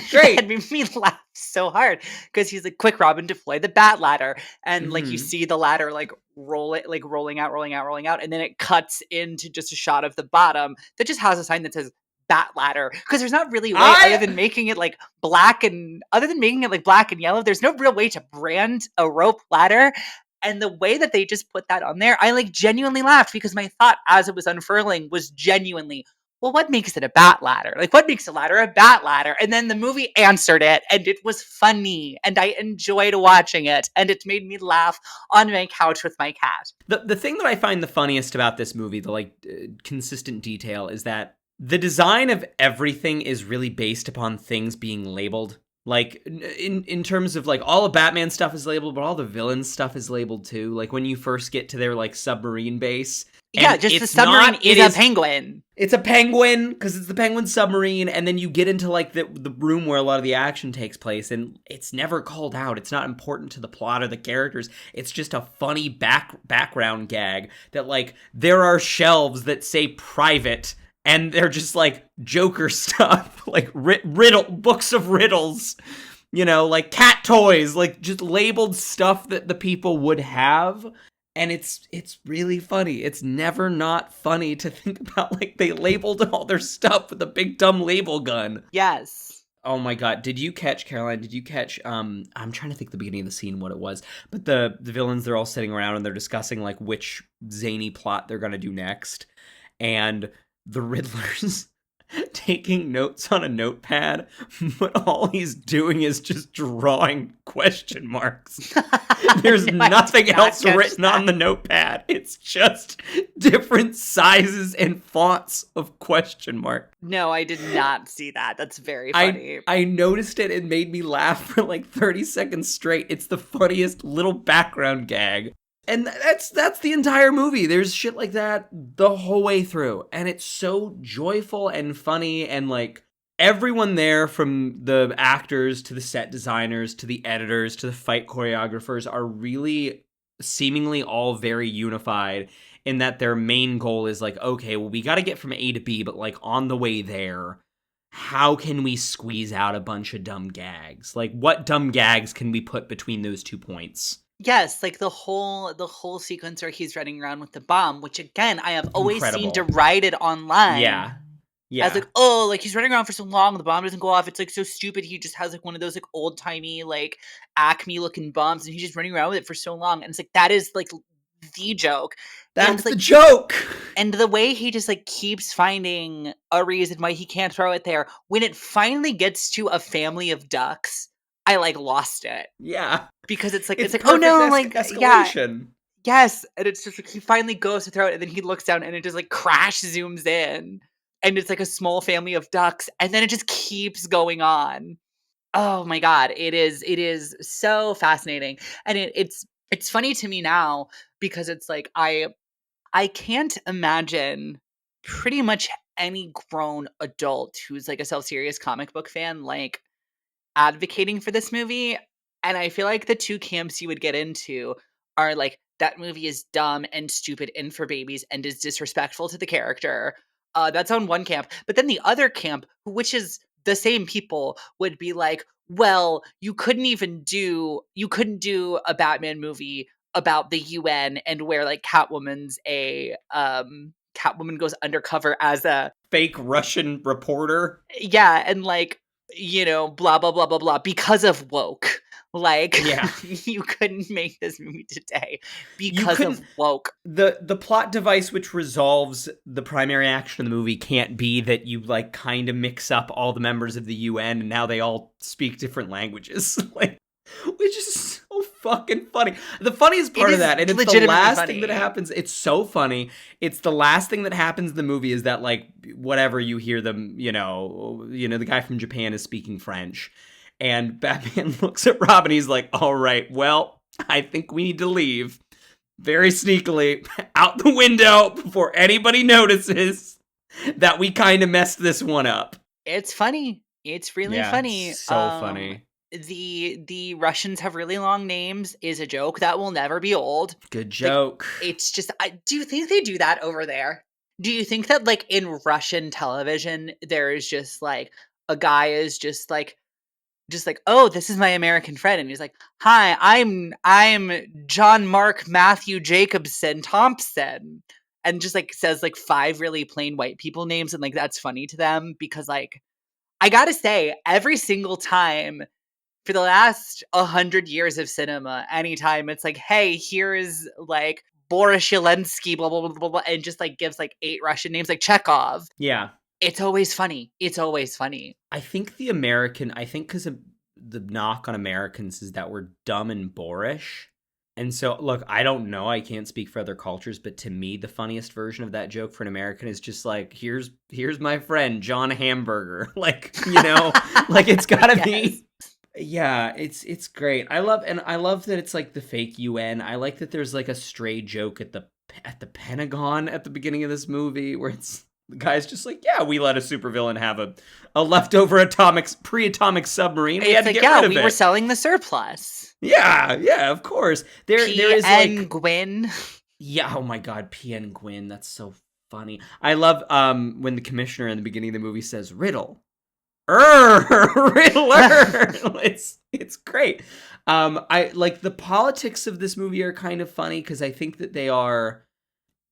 Great. It made me laugh so hard because he's like, quick, Robin, deploy the bat ladder. And like, you Mm-hmm. see the ladder like rolling out, rolling out, rolling out. And then it cuts into just a shot of the bottom that just has a sign that says bat ladder. Because there's not really a way other than making it like black and yellow. There's no real way to brand a rope ladder. And the way that they just put that on there, I like genuinely laughed because my thought as it was unfurling was genuinely, well, what makes it a bat ladder? Like, what makes a ladder a bat ladder? And then the movie answered it, and it was funny, and I enjoyed watching it, and it made me laugh on my couch with my cat. The thing that I find the funniest about this movie, the like consistent detail, is that the design of everything is really based upon things being labeled. Like in terms of like all of Batman stuff is labeled, but all the villain stuff is labeled too. Like when you first get to their like submarine base, Yeah, and just the it's submarine not, is a penguin. It's a penguin because it's the penguin submarine, and then you get into like the room where a lot of the action takes place, and it's never called out. It's not important to the plot or the characters. It's just a funny background gag that like there are shelves that say private, and they're just like Joker stuff, like books of riddles, like cat toys, like just labeled stuff that the people would have. And it's really funny. It's never not funny to think about like they labeled all their stuff with a big dumb label gun. Yes. Oh my god, did you catch, Caroline? Did you catch I'm trying to think the beginning of the scene what it was. But the villains, they're all sitting around and they're discussing like which zany plot they're going to do next. And the Riddler's taking notes on a notepad, but all he's doing is just drawing question marks. There's No, nothing else written that. on the notepad. It's just different sizes and fonts of question mark. No, I did not see that. That's very funny. I noticed it. It made me laugh for like 30 seconds straight. It's the funniest little background gag. And that's the entire movie. There's shit like that the whole way through. And it's so joyful and funny, and like everyone there, from the actors to the set designers to the editors to the fight choreographers, are really seemingly all very unified in that their main goal is like, okay, well, we got to get from A to B, but like on the way there, how can we squeeze out a bunch of dumb gags? Like, what dumb gags can we put between those 2 points? Yes, like the whole sequence where he's running around with the bomb, which again I have always seen Incredible. derided online Yeah. as Yeah. like, oh, like he's running around for so long, the bomb doesn't go off. It's like so stupid. He just has like one of those like old timey like Acme looking bombs, and he's just running around with it for so long. And it's like that is like the joke, and That's the like joke. and the way he just like keeps finding a reason why he can't throw it there when it finally gets to a family of ducks. I like lost it Yeah. because it's It's oh perfect no, like yeah, escalation. yes, and it's just like he finally goes to throw it, and then he looks down, and it just like crash zooms in, and it's like a small family of ducks, and then it just keeps going on. Oh my god, it is so fascinating, and it's funny to me now because it's like I can't imagine pretty much any grown adult who's like a self-serious comic book fan like advocating for this movie, and I feel like the 2 camps you would get into are like, "That movie is dumb and stupid and for babies and is disrespectful to the character." That's on one camp, but then the other camp, which is the same people, would be like, "Well, you couldn't do a Batman movie about the UN and where, like, Catwoman goes undercover as a" Fake Russian reporter. yeah, and like, blah blah blah blah blah because of woke. Like Yeah. you couldn't make this movie today You because of couldn't woke. the plot device which resolves the primary action of the movie can't be that you like kind of mix up all the members of the UN and now they all speak different languages. Like, which is so fucking funny. The funniest It part of is that, and it's the legitimately last thing that funny. happens, it's so funny. It's the last thing that happens in the movie is that like whatever you hear them, the guy from Japan is speaking French. And Batman looks at Rob and he's like, all right, well, I think we need to leave very sneakily out the window before anybody notices that we kind of messed this one up. It's funny. It's really Yeah, funny. so funny. The Russians have really long names is a joke that will never be old. Good Like joke. it's just do you think they do that over there? Do you think that like in Russian television there is just like a guy is just like, "Oh, this is my American friend," and he's like, "Hi, I'm John Mark Matthew Jacobson Thompson," and just like says like 5 really plain white people names, and like that's funny to them because like I gotta say, every single time for the last 100 years of cinema, anytime it's like, "Hey, here is like Boris Yelensky, blah blah blah blah," blah and just like gives like 8 Russian names, like Chekhov. Yeah. It's always funny. It's always funny. I think because of the knock on Americans is that we're dumb and boorish. And so, look, I don't know. I can't speak for other cultures, but to me, the funniest version of that joke for an American is just like, here's my friend John Hamburger, like like it's gotta Yes. be. Yeah, it's great. I love that it's like the fake UN. I like that there's like a stray joke at the Pentagon at the beginning of this movie where it's the guy's just like, yeah, we let a supervillain have a leftover pre-atomic submarine. We It's had to like, get yeah, rid of we were it. selling the surplus. Yeah, yeah, of course. There is PN like, Gwyn. yeah, oh my god, PN Gwyn, that's so funny. I love when the commissioner in the beginning of the movie says riddle. Riddler. It's great. I like the politics of this movie are kind of funny because I think that they are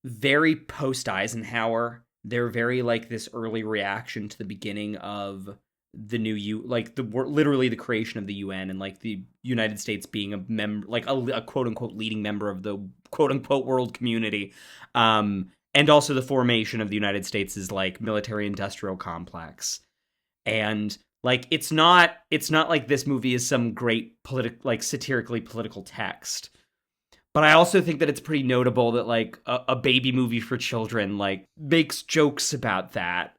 very post Eisenhower. They're very like this early reaction to the beginning of the new like literally the creation of the UN and like the United States being a member, like a quote unquote leading member of the quote unquote world community. And also the formation of the United States is like military industrial complex. And like it's not like this movie is some great satirically political text, but I also think that it's pretty notable that like a baby movie for children like makes jokes about that.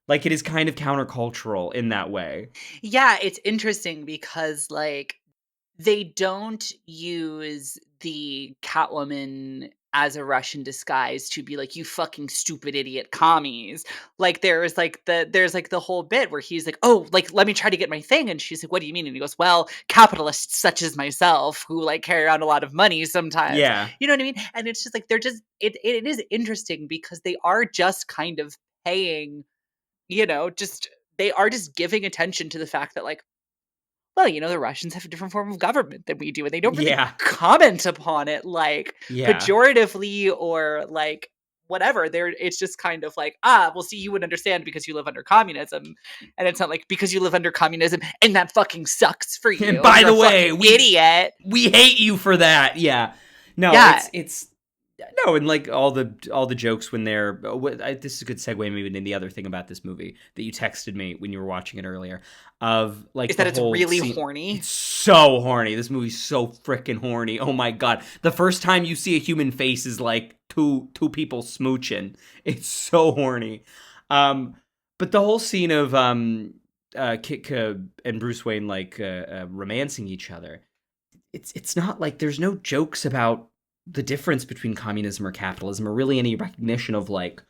Like it is kind of countercultural in that way. Yeah, it's interesting because like they don't use the Catwoman as a Russian disguise to be like, "You fucking stupid idiot commies." Like there's like the whole bit where he's like, "Oh, like let me try to get my thing," and she's like, "What do you mean?" And he goes, "Well, capitalists such as myself who like carry around a lot of money sometimes." Yeah. You know what I mean? And it's just like they're just it is interesting because they are just kind of paying, just they are just giving attention to the fact that, like, well, the Russians have a different form of government than we do, and they don't really Yeah. comment upon it, like, Yeah. pejoratively or, like, whatever. It's just kind of like, well, see, you would understand because you live under communism, and it's not like, because you live under communism and that fucking sucks for And you, and by you're the a way, fucking idiot. we hate you for that. Yeah. No, Yeah. it's no, and like all the jokes when they're this is a good segue maybe into the other thing about this movie that you texted me when you were watching it earlier, of like Is the that it's whole really scene. horny? It's so horny. This movie's so freaking horny. Oh my god. The first time you see a human face is like two people smooching. It's so horny. But the whole scene of Kitka and Bruce Wayne like romancing each other. It's not like there's no jokes about the difference between communism or capitalism, or really any recognition of like,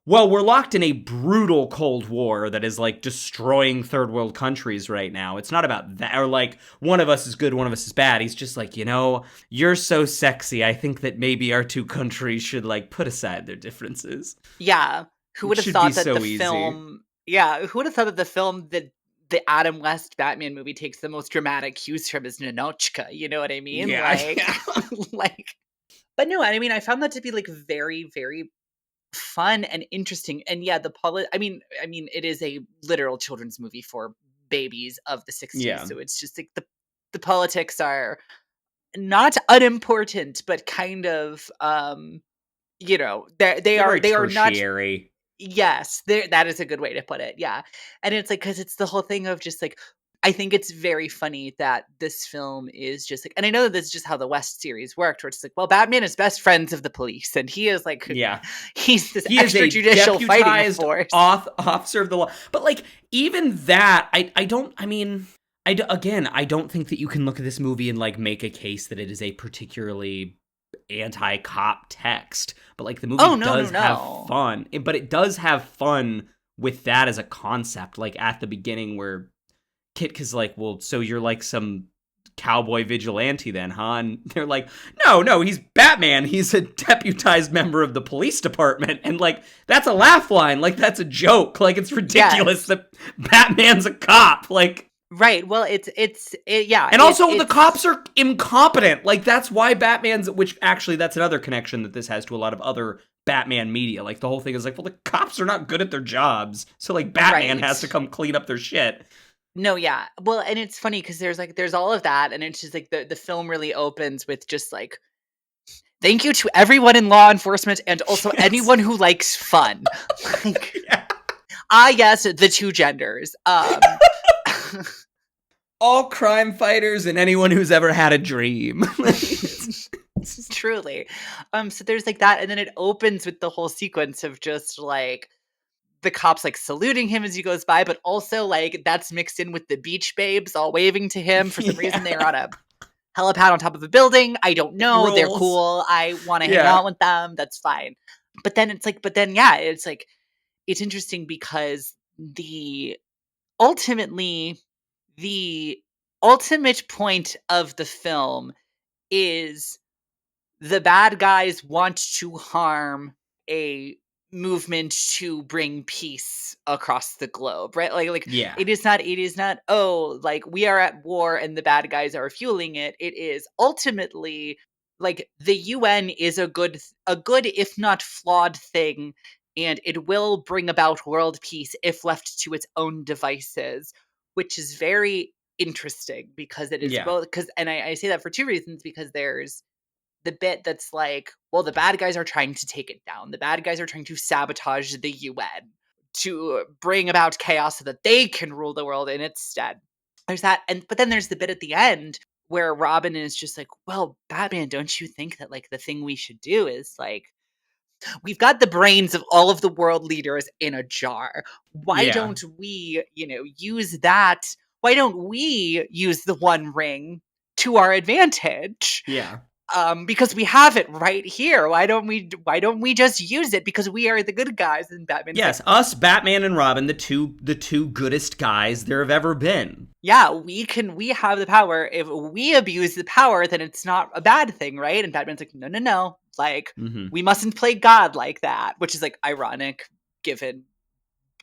well, we're locked in a brutal Cold War that is like destroying third world countries right now. It's not about that, or like one of us is good, one of us is bad. He's just like, you're so sexy. I think that maybe our two countries should like put aside their differences. Yeah. Who would have should thought be that so the easy. film? Yeah, who would have thought that the film that the Adam West Batman movie takes the most dramatic cues from is Ninochka? You know what I mean? Yeah, Like, yeah. like. But no, I mean, I found that to be like very, very fun and interesting. And yeah, I mean, it is a literal children's movie for babies of the 60s. Yeah. So it's just like the politics are not unimportant, but kind of they They're very are not. tertiary. Yes, that is a good way to put it. Yeah. And it's like, because it's the whole thing of just like, I think it's very funny that this film is just like, and I know that this is just how the West series worked, where it's like, well, Batman is best friends of the police, and he is like, Yeah. he's this He is a extrajudicial fighting deputized force. officer of the law. But like even that, I don't think that you can look at this movie and like make a case that it is a particularly anti-cop text. But like the movie does have fun. But it does have fun with that as a concept. Like at the beginning where Kitka's like, well, so you're like some cowboy vigilante then, huh? And they're like, no, he's Batman. He's a deputized member of the police department. And like, that's a laugh line. Like, that's a joke. Like, it's ridiculous that Batman's a cop. Like, right. Well, yeah. And also the cops are incompetent. Like, that's why which actually that's another connection that this has to a lot of other Batman media. Like, the whole thing is like, well, the cops are not good at their jobs. So like Batman has to come clean up their shit. No, yeah. Well, and it's funny because there's all of that, and it's just like the film really opens with just like, thank you to everyone in law enforcement and also anyone who likes fun. Like, yes, the two genders. All crime fighters and anyone who's ever had a dream. Truly. So there's like that, and then it opens with the whole sequence of just like the cops like saluting him as he goes by, but also like that's mixed in with the beach babes all waving to him. For some reason they're on a helipad on top of a building. I don't know. They're cool. I want to hang out with them. That's fine. But then it's like, it's interesting because the ultimate point of the film is the bad guys want to harm a movement to bring peace across the globe, right? Yeah. It is not, oh, like we are at war and the bad guys are fueling it. It is ultimately like the UN is a good if not flawed thing, and it will bring about world peace if left to its own devices, which is very interesting because it is both, and I say that for two reasons, because there's the bit that's like, well, the bad guys are trying to take it down. The bad guys are trying to sabotage the UN to bring about chaos so that they can rule the world in its stead. There's that. But then there's the bit at the end where Robin is just like, well, Batman, don't you think that like the thing we should do is like, we've got the brains of all of the world leaders in a jar. Why don't we, use that? Why don't we use the One Ring to our advantage? Yeah. Because we have it right here. Why don't we just use it? Because we are the good guys, and Batman. Yes, like, us, Batman and Robin, the two goodest guys there have ever been. Yeah, we have the power. If we abuse the power, then it's not a bad thing, right? And Batman's like, no. Like, we mustn't play God like that, which is like ironic given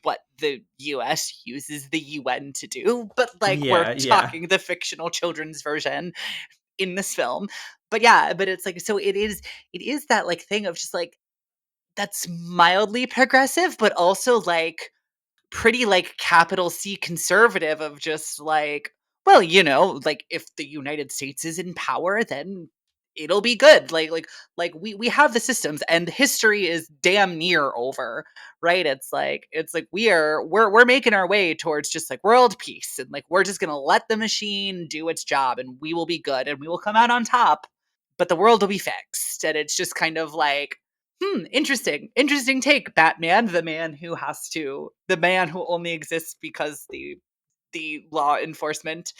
what the US uses the UN to do, but like we're Yeah, yeah. talking the fictional children's version in this film. But yeah, but it's like, so it is that like thing of just like, that's mildly progressive, but also like pretty like capital C conservative of just like, well, like if the United States is in power, then it'll be good. Like we have the systems and history is damn near over, right? It's like we're making our way towards just like world peace, and like we're just going to let the machine do its job and we will be good and we will come out on top, but the world will be fixed. And it's just kind of like, interesting take, Batman, the man who only exists because the law enforcement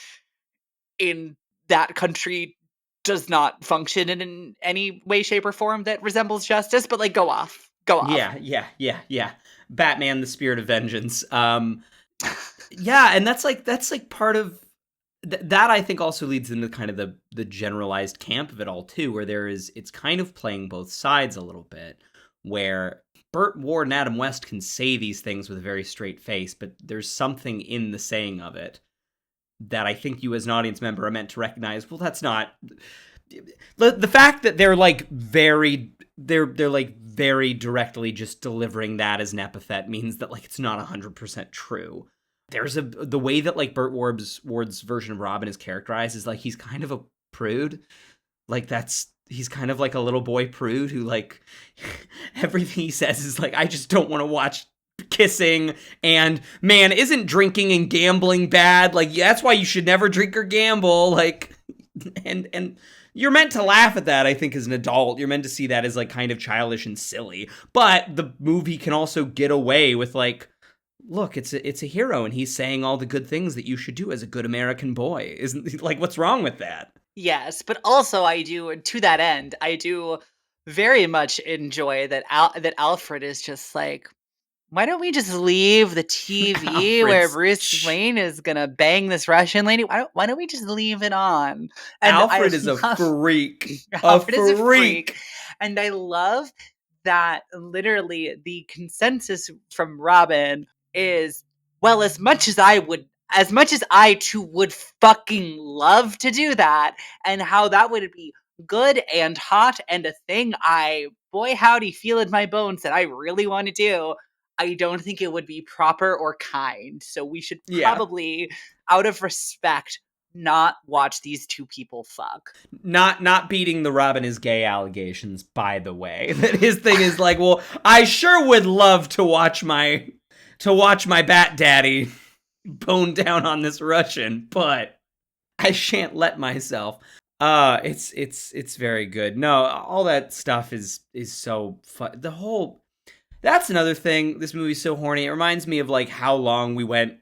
in that country does not function in any way, shape, or form that resembles justice. But like, go off. Go off. Yeah. Batman, the Spirit of Vengeance. Yeah, and that's like part of that. I think also leads into kind of the generalized camp of it all too, where it's kind of playing both sides a little bit, where Burt Ward and Adam West can say these things with a very straight face, but there's something in the saying of it that I think you as an audience member are meant to recognize. Well, that's not the fact that they're like they're like very directly just delivering that as an epithet means that like it's not 100% true. There's the way that like Burt Ward's version of Robin is characterized is like he's kind of a prude. Like he's kind of like a little boy prude who like everything he says is like, I just don't want to watch kissing, and man, isn't drinking and gambling bad? Like, yeah, that's why you should never drink or gamble. Like, and you're meant to laugh at that, I think, as an adult. You're meant to see that as like kind of childish and silly. But the movie can also get away with like, look, it's a hero and he's saying all the good things that you should do as a good American boy. Isn't like, what's wrong with that? Yes, but also to that end, I do very much enjoy that that Alfred is just like, why don't we just leave the TV where Bruce Wayne is gonna bang this Russian lady? Why don't we just leave it on? And Alfred is a freak. Alfred is a freak. And I love that literally the consensus from Robin is, well, as much as I too would fucking love to do that, and how that would be good and hot and a thing I, boy howdy, feel in my bones that I really want to do, I don't think it would be proper or kind. So we should probably, out of respect, not watch these two people fuck. Not beating the Robin is gay allegations, by the way. That his thing is like, well, I sure would love to watch my Bat Daddy bone down on this Russian, but I shan't let myself. It's very good. No, all that stuff is so fun. That's another thing. This movie's so horny. It reminds me of like how long we went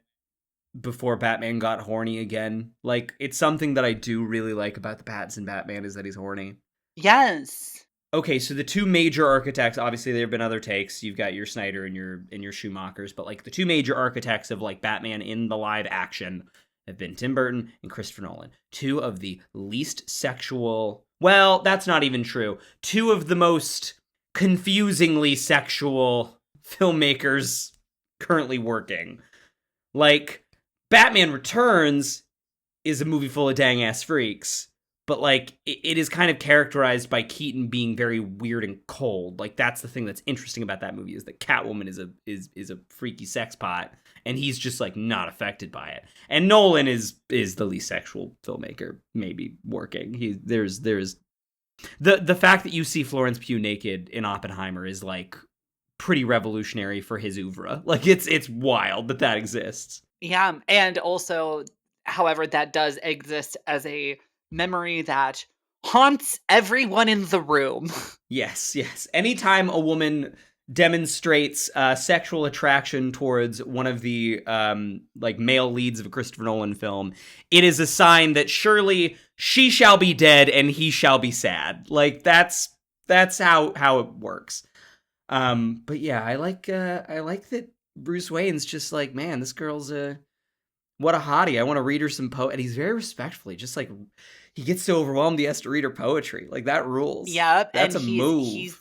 before Batman got horny again. Like, it's something that I do really like about the Pattinson Batman is that he's horny. Yes. Okay, so the two major architects, obviously there have been other takes. You've got your Snyder and your Schumachers, but like the two major architects of like Batman in the live action have been Tim Burton and Christopher Nolan. Two of the least sexual, well, that's not even true. Two of the most confusingly sexual filmmakers currently working. Like, Batman Returns is a movie full of dang-ass freaks, but like it is kind of characterized by Keaton being very weird and cold. Like, that's the thing that's interesting about that movie, is that Catwoman is a freaky sex pot, and he's just like not affected by it. And Nolan is the least sexual filmmaker maybe working. There's the fact that you see Florence Pugh naked in Oppenheimer is like pretty revolutionary for his oeuvre. Like, it's wild that exists. Yeah, and also, however, that does exist as a memory that haunts everyone in the room. Yes. Anytime a woman demonstrates sexual attraction towards one of the like male leads of a Christopher Nolan film, it is a sign that surely she shall be dead and he shall be sad. Like, that's how it works. But yeah, I like that Bruce Wayne's just like, man, this girl's what a hottie. I want to read her some and he's very respectfully, just like, he gets so overwhelmed he has to read her poetry. Like, that rules. Yep, that's and a move.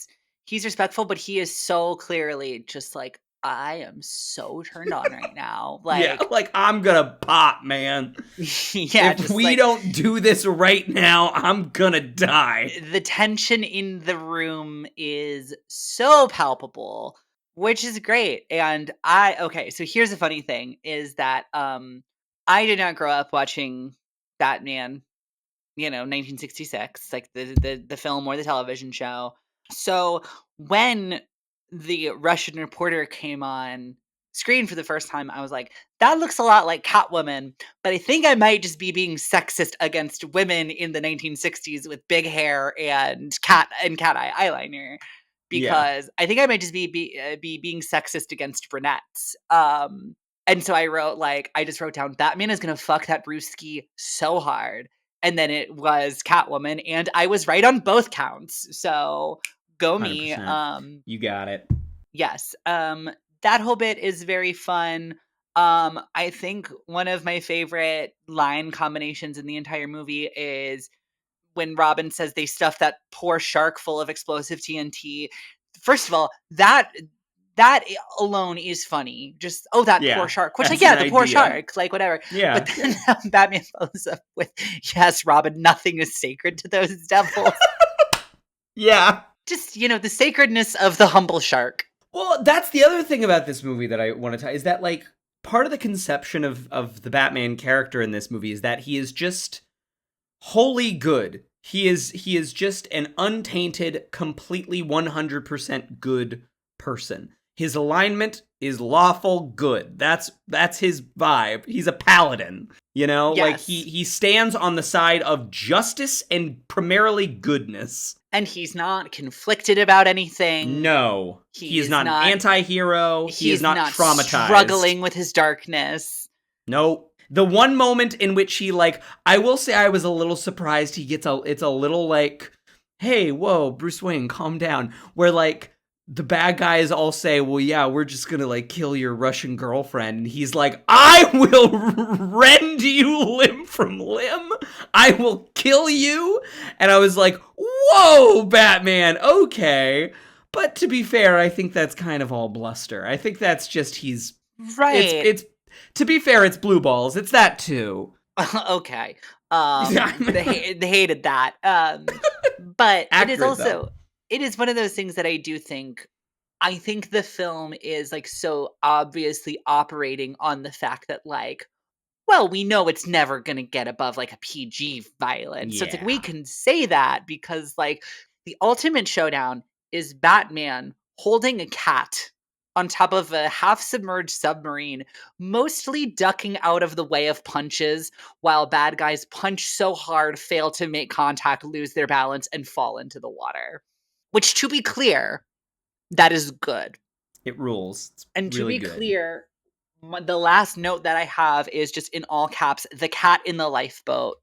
He's respectful, but he is so clearly just like I am so turned on right now. Yeah, Like, like I'm gonna pop, man. yeah, If just we like don't do this right now, I'm gonna die. the tension in the room is so palpable, which is great. And okay, so here's the funny thing is that I did not grow up watching Batman, 1966, like the film or the television show. So when the Russian reporter came on screen for the first time, I was like, that looks a lot like Catwoman, but I think I might just be being sexist against women in the 1960s with big hair and cat eye eyeliner. Yeah, Because I think I might just be being sexist against brunettes. And so I just wrote down Batman is gonna fuck that brewski so hard, and then it was Catwoman, and I was right on both counts. So go me. 100%. You got it. Yes. That whole bit is very fun. I think one of my favorite line combinations in the entire movie is when Robin says they stuffed that poor shark full of explosive TNT. First of all, that alone is funny. Just, oh, that poor Yeah, shark. Which, like, that's yeah, an the poor idea. shark, like, whatever. But Yeah. then Batman follows up with, yes, Robin, nothing is sacred to those devils. Yeah. Just, the sacredness of the humble shark. Well, that's the other thing about this movie that I want to tell is that, like, part of the conception of the Batman character in this movie is that he is just wholly good. He is just an untainted, completely 100% good person. His alignment is lawful good. That's his vibe. He's a paladin, like Yes. he stands on the side of justice and primarily goodness. And he's not conflicted about anything. No, he is not an anti-hero. He is not traumatized. Struggling with his darkness. No. The one moment in which he, like, I will say I was a little surprised it's a little like, hey, whoa, Bruce Wayne, calm down. Where, like, the bad guys all say, well, yeah, we're just gonna, like, kill your Russian girlfriend. And he's like, I will rend you limb from limb. I will kill you. And I was like, whoa, Batman, okay. But to be fair, I think that's kind of all bluster. I think that's just right. It's to be fair, it's blue balls. It's that too. Okay. They hated that. But Accurate, it is one of those things that I think the film is, like, so obviously operating on the fact that, like, well, we know it's never going to get above, like, a PG violence. So it's like, we can say that because, like, the ultimate showdown is Batman holding a cat on top of a half-submerged submarine, mostly ducking out of the way of punches while bad guys punch so hard, fail to make contact, lose their balance, and fall into the water. Which, to be clear, that is good. It rules. It's and really to be good. clear, the last note that I have is just in all caps, the cat in the lifeboat.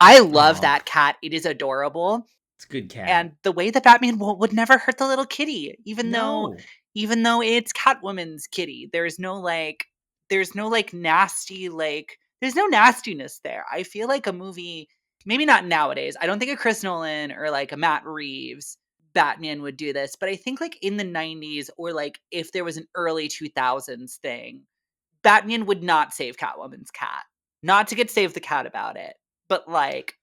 I love that cat. It is adorable. It's a good cat. And the way that Batman would never hurt the little kitty, even though it's Catwoman's kitty. There's no nasty, there's no nastiness there. I feel like a movie, maybe not nowadays. I don't think a Chris Nolan or like a Matt Reeves Batman would do this, but I think like in the 90s or like if there was an early 2000s thing, Batman would not save Catwoman's cat. Not to get save the cat about it, but like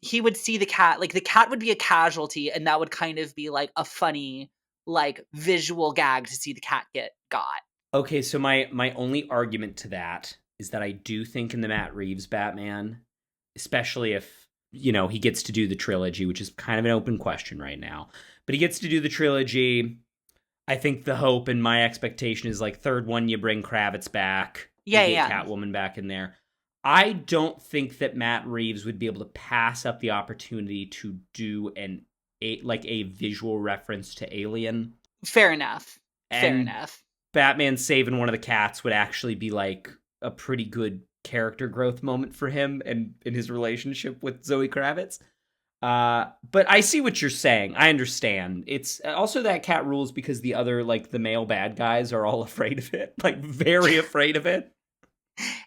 he would see the cat, like the cat would be a casualty, and that would kind of be like a funny, like visual gag to see the cat get got. Okay, so my only argument to that is that I do think in the Matt Reeves Batman, especially if, he gets to do the trilogy, which is kind of an open question right now, but he gets to do the trilogy. I think the hope and my expectation is like third one, you bring Kravitz back. Yeah, you get Catwoman back in there. I don't think that Matt Reeves would be able to pass up the opportunity to do a visual reference to Alien. Fair enough. Batman saving one of the cats would actually be like a pretty good character growth moment for him and in his relationship with Zoe Kravitz. But I see what you're saying. I understand. It's also that cat rules because the other, like, the male bad guys are all afraid of it. Like, very afraid of it.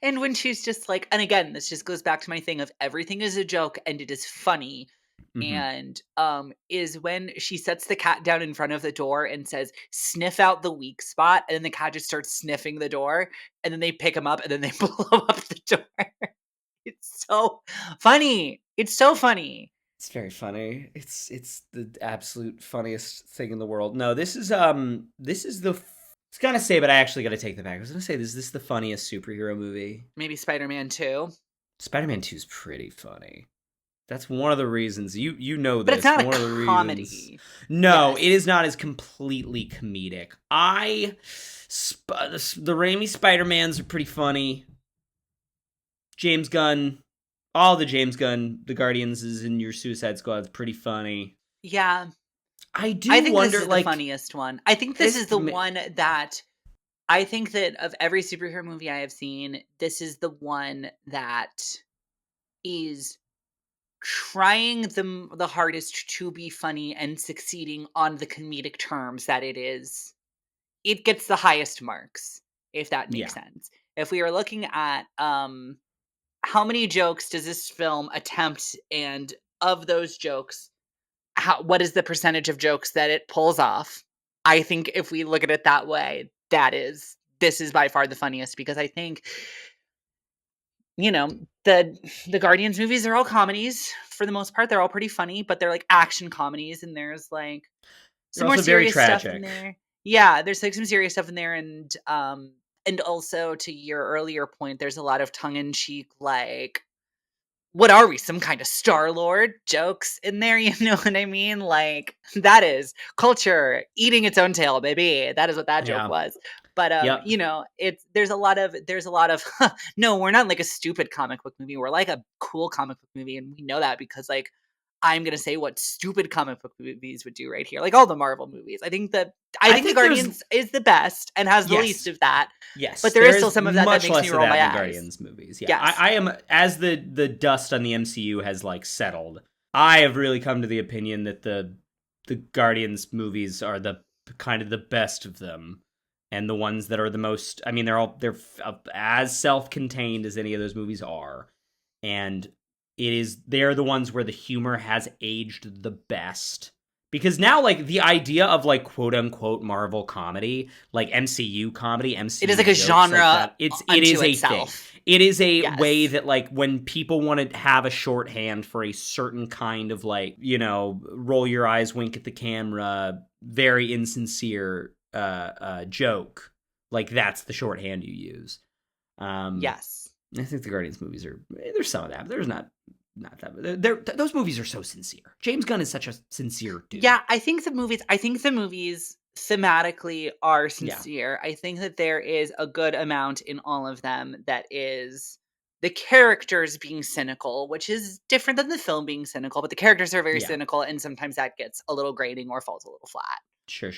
And when she's just like, and again, this just goes back to my thing of everything is a joke and it is funny. Mhm. and is when she sets the cat down in front of the door and says, "Sniff out the weak spot," and then the cat just starts sniffing the door, and then they pick him up and then they blow up the door. It's so funny. It's so funny. It's very funny. It's the absolute funniest thing in the world. No, this is the I was gonna say, but I actually gotta take that back. I was gonna say this is the funniest superhero movie. Maybe Spider-Man 2. Spider-Man 2 is pretty funny. That's one of the reasons you know But it's this. not a One of the reasons. comedy. No, Yes. it is not as completely comedic. The Raimi Spider-Mans are pretty funny. James Gunn, all the James Gunn, the Guardians is in your Suicide Squad is pretty funny. Yeah. I I do think this wonder, is the like, funniest one. I think this is the one that I think that of every superhero movie I have seen, this is the one that is trying the hardest to be funny and succeeding on the comedic terms that it is. It gets the highest marks, if that makes yeah, sense. If we are looking at how many jokes does this film attempt, and of those jokes, what is the percentage of jokes that it pulls off? I think if we look at it that way, this is by far the funniest, because I think, you know, the Guardians movies are all comedies for the most part. They're all pretty funny, but they're like action comedies, and there's like they're some more also very serious stuff in tragic. there. Yeah, there's like some serious stuff in there, and also to your earlier point, there's a lot of tongue in cheek, like, what are we, some kind of Star-Lord jokes in there, you know what I mean? Like, that is culture eating its own tail, baby. That is what that joke Yeah, was. But yep. it's there's a lot of no, we're not like a stupid comic book movie. We're like a cool comic book movie, and we know that because, like, I'm gonna say what stupid comic book movies would do right here. Like all the Marvel movies. I I think the think there's Guardians is the best and has the least yes, of that. But yes, there there is still is some of that much makes me less of roll that my in the eyes. Guardians movies. Yeah, Yes. I am as the dust on the MCU has like settled. I have really come to the opinion that the Guardians movies are the kind of the best of them, and the ones that are the most. I mean, they're as self-contained as any of those movies are, and they're the ones where the humor has aged the best. Because now, like, the idea of, like, quote unquote Marvel comedy, like MCU comedy, It is MCU like a jokes like genre that, it unto is a thing. itself. It is a way Yes. that, like, when people want to have a shorthand for a certain kind of, like, roll your eyes, wink at the camera, very insincere joke, like, that's the shorthand you use. Um, Yes. I think the Guardians movies are. There's some of that, but there's not that. Those movies are so sincere. James Gunn is such a sincere dude. Yeah, I think the movies thematically are Yeah, sincere. I think that there is a good amount in all of them that is the characters being cynical, which is different than the film being cynical, but the characters are very yeah, cynical, and sometimes that gets a little grating or falls a little flat. sure.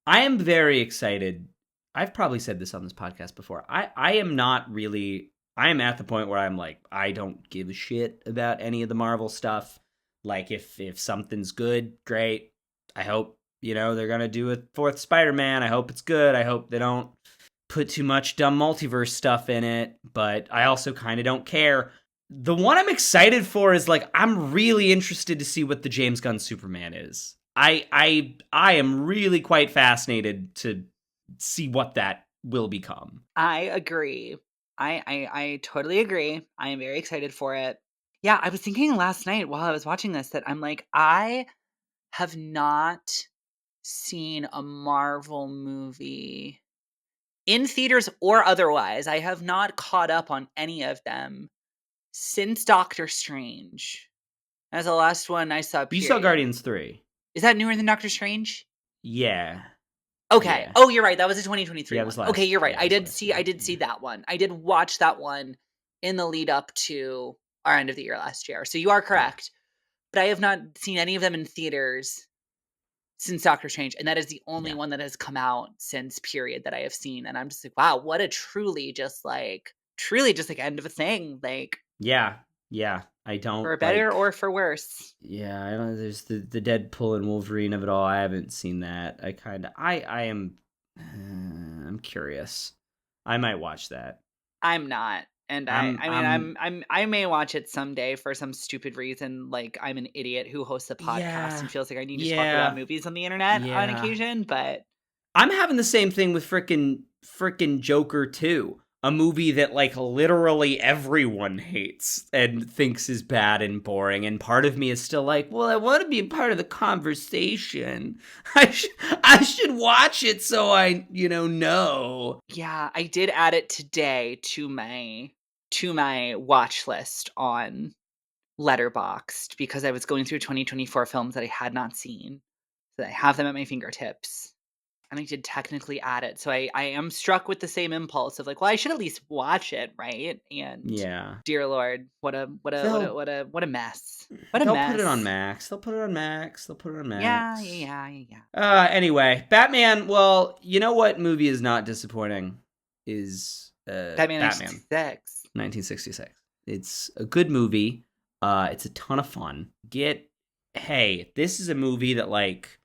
I am very excited. I've probably said this on this podcast before. I am not really. I am at the point where I'm like, I don't give a shit about any of the Marvel stuff. Like, if something's good, great. I hope they're gonna do a fourth Spider-Man. I hope it's good. I hope they don't put too much dumb multiverse stuff in it, but I also kind of don't care. The one I'm excited for is, like, I'm really interested to see what the James Gunn Superman is. I am really quite fascinated to see what that will become. I agree. I totally agree. I am very excited for it. Yeah, I was thinking last night while I was watching this that I'm like, I have not seen a Marvel movie in theaters or otherwise. I have not caught up on any of them since Doctor Strange. That's the last one I saw, But you saw period. Guardians 3. Is that newer than Doctor Strange? Yeah. Okay. Yeah. Oh, you're right. That was a 2023 Yeah, it was one. Okay, last. you're right. Yeah, it was last I year. did see Yeah. that one. I did watch that one in the lead up to our end of the year last year. So you are Yeah. correct. But I have not seen any of them in theaters since Doctor Strange, and that is the only Yeah. one that has come out since, period, that I have seen. And I'm just like, wow, what a truly just like end of a thing, like, Yeah. Yeah. I don't for better like or for worse. Yeah, I don't. There's the Deadpool and Wolverine of it all. I haven't seen that. I am I'm curious. I might watch that. I'm not. And I'm I may watch it someday for some stupid reason, like I'm an idiot who hosts a podcast yeah. and feels like I need to talk about Yeah. movies on the internet on Yeah. occasion, but I'm having the same thing with frickin' Joker 2. A movie that, like, literally everyone hates and thinks is bad and boring. And part of me is still like, well, I want to be a part of the conversation. I should watch it so I, know. yeah, I did add it today to my watch list on Letterboxd because I was going through 2024 films that I had not seen. So I have them at my fingertips. And I did technically add it. So I am struck with the same impulse of like, well, I should at least watch it, right? And Yeah. dear Lord, what a mess. What a mess. They'll put it on Max. Yeah. Anyway, Batman, well, you know what movie is not disappointing? Is Batman 1966. It's a good movie. It's a ton of fun. Hey, this is a movie that, like,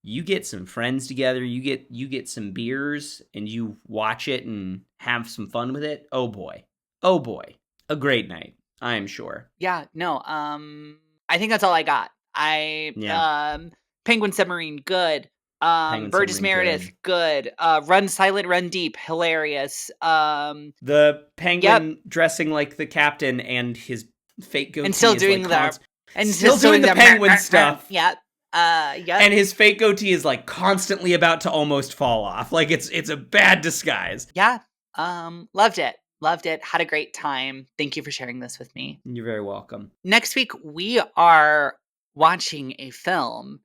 you get some friends together, you get some beers, and you watch it and have some fun with it. Oh boy. A great night, I am sure. Yeah, no, I think that's all I got. Penguin Submarine, good. Burgess Meredith, good. Run Silent, Run Deep, hilarious. The penguin dressing like the captain and his fake goatee and still doing the penguin stuff. Yeah. And his fake goatee is, like, constantly about to almost fall off. Like, it's a bad disguise. Yeah. Loved it. Had a great time. Thank you for sharing this with me. You're very welcome. Next week, we are watching a film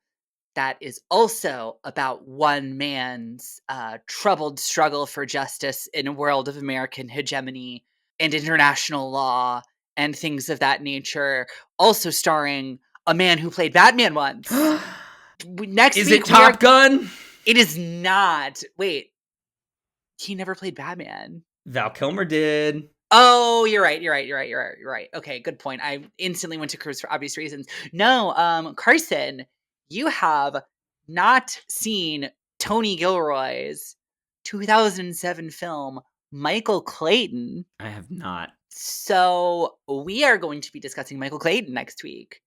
that is also about one man's troubled struggle for justice in a world of American hegemony and international law and things of that nature. Also starring a man who played Batman once. Next week, is it Top Gun? It is not. Wait, he never played Batman. Val Kilmer did. Oh, you're right. Okay, good point. I instantly went to Cruise for obvious reasons. No, Carson, you have not seen Tony Gilroy's 2007 film Michael Clayton. I have not. So we are going to be discussing Michael Clayton next week.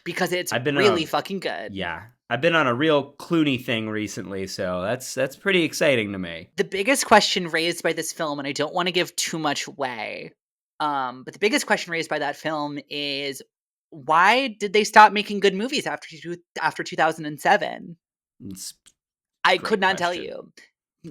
Because it's really fucking good. Yeah. I've been on a real Clooney thing recently, so that's pretty exciting to me. The biggest question raised by this film, and I don't want to give too much away, but the biggest question raised by that film is, why did they stop making good movies after 2007? I could not tell you.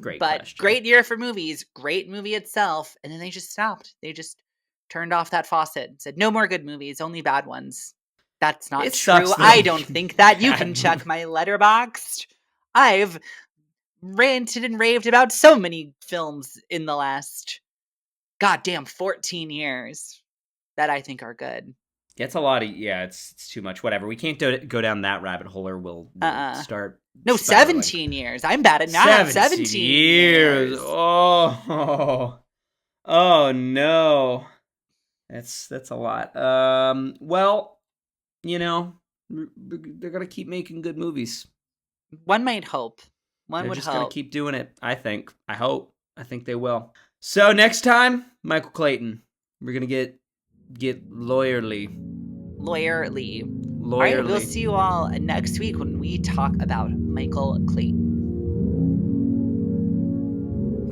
Great but question. Great year for movies, great movie itself, and then they just stopped. They just turned off that faucet and said, no more good movies, only bad ones. That's not true. I don't think that. You can check my Letterboxd. I've ranted and raved about so many films in the last goddamn 14 years that I think are good. It's a lot of, it's too much. Whatever. We can't go down that rabbit hole or we'll start. No, 17 years. I'm bad at math. 17 years. Oh no. That's a lot. Well, they're going to keep making good movies. One might hope. They're just going to keep doing it, I think. I hope. I think they will. So next time, Michael Clayton. We're going to get lawyerly. Lawyerly. All right, we'll see you all next week when we talk about Michael Clayton.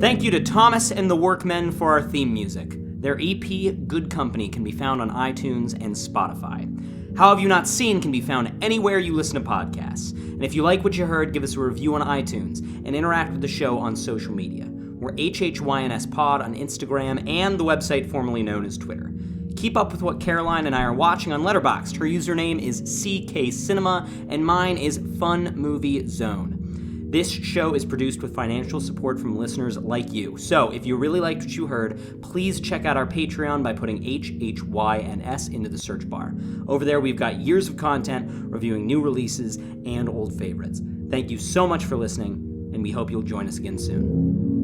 Thank you to Thomas and the Workmen for our theme music. Their EP, Good Company, can be found on iTunes and Spotify. How Have You Not Seen can be found anywhere you listen to podcasts. And if you like what you heard, give us a review on iTunes and interact with the show on social media. We're HHYNS Pod on Instagram and the website formerly known as Twitter. Keep up with what Caroline and I are watching on Letterboxd. Her username is CK Cinema, and mine is Fun Movie Zone. This show is produced with financial support from listeners like you. So, if you really liked what you heard, please check out our Patreon by putting HHYNS into the search bar. Over there, we've got years of content, reviewing new releases and old favorites. Thank you so much for listening, and we hope you'll join us again soon.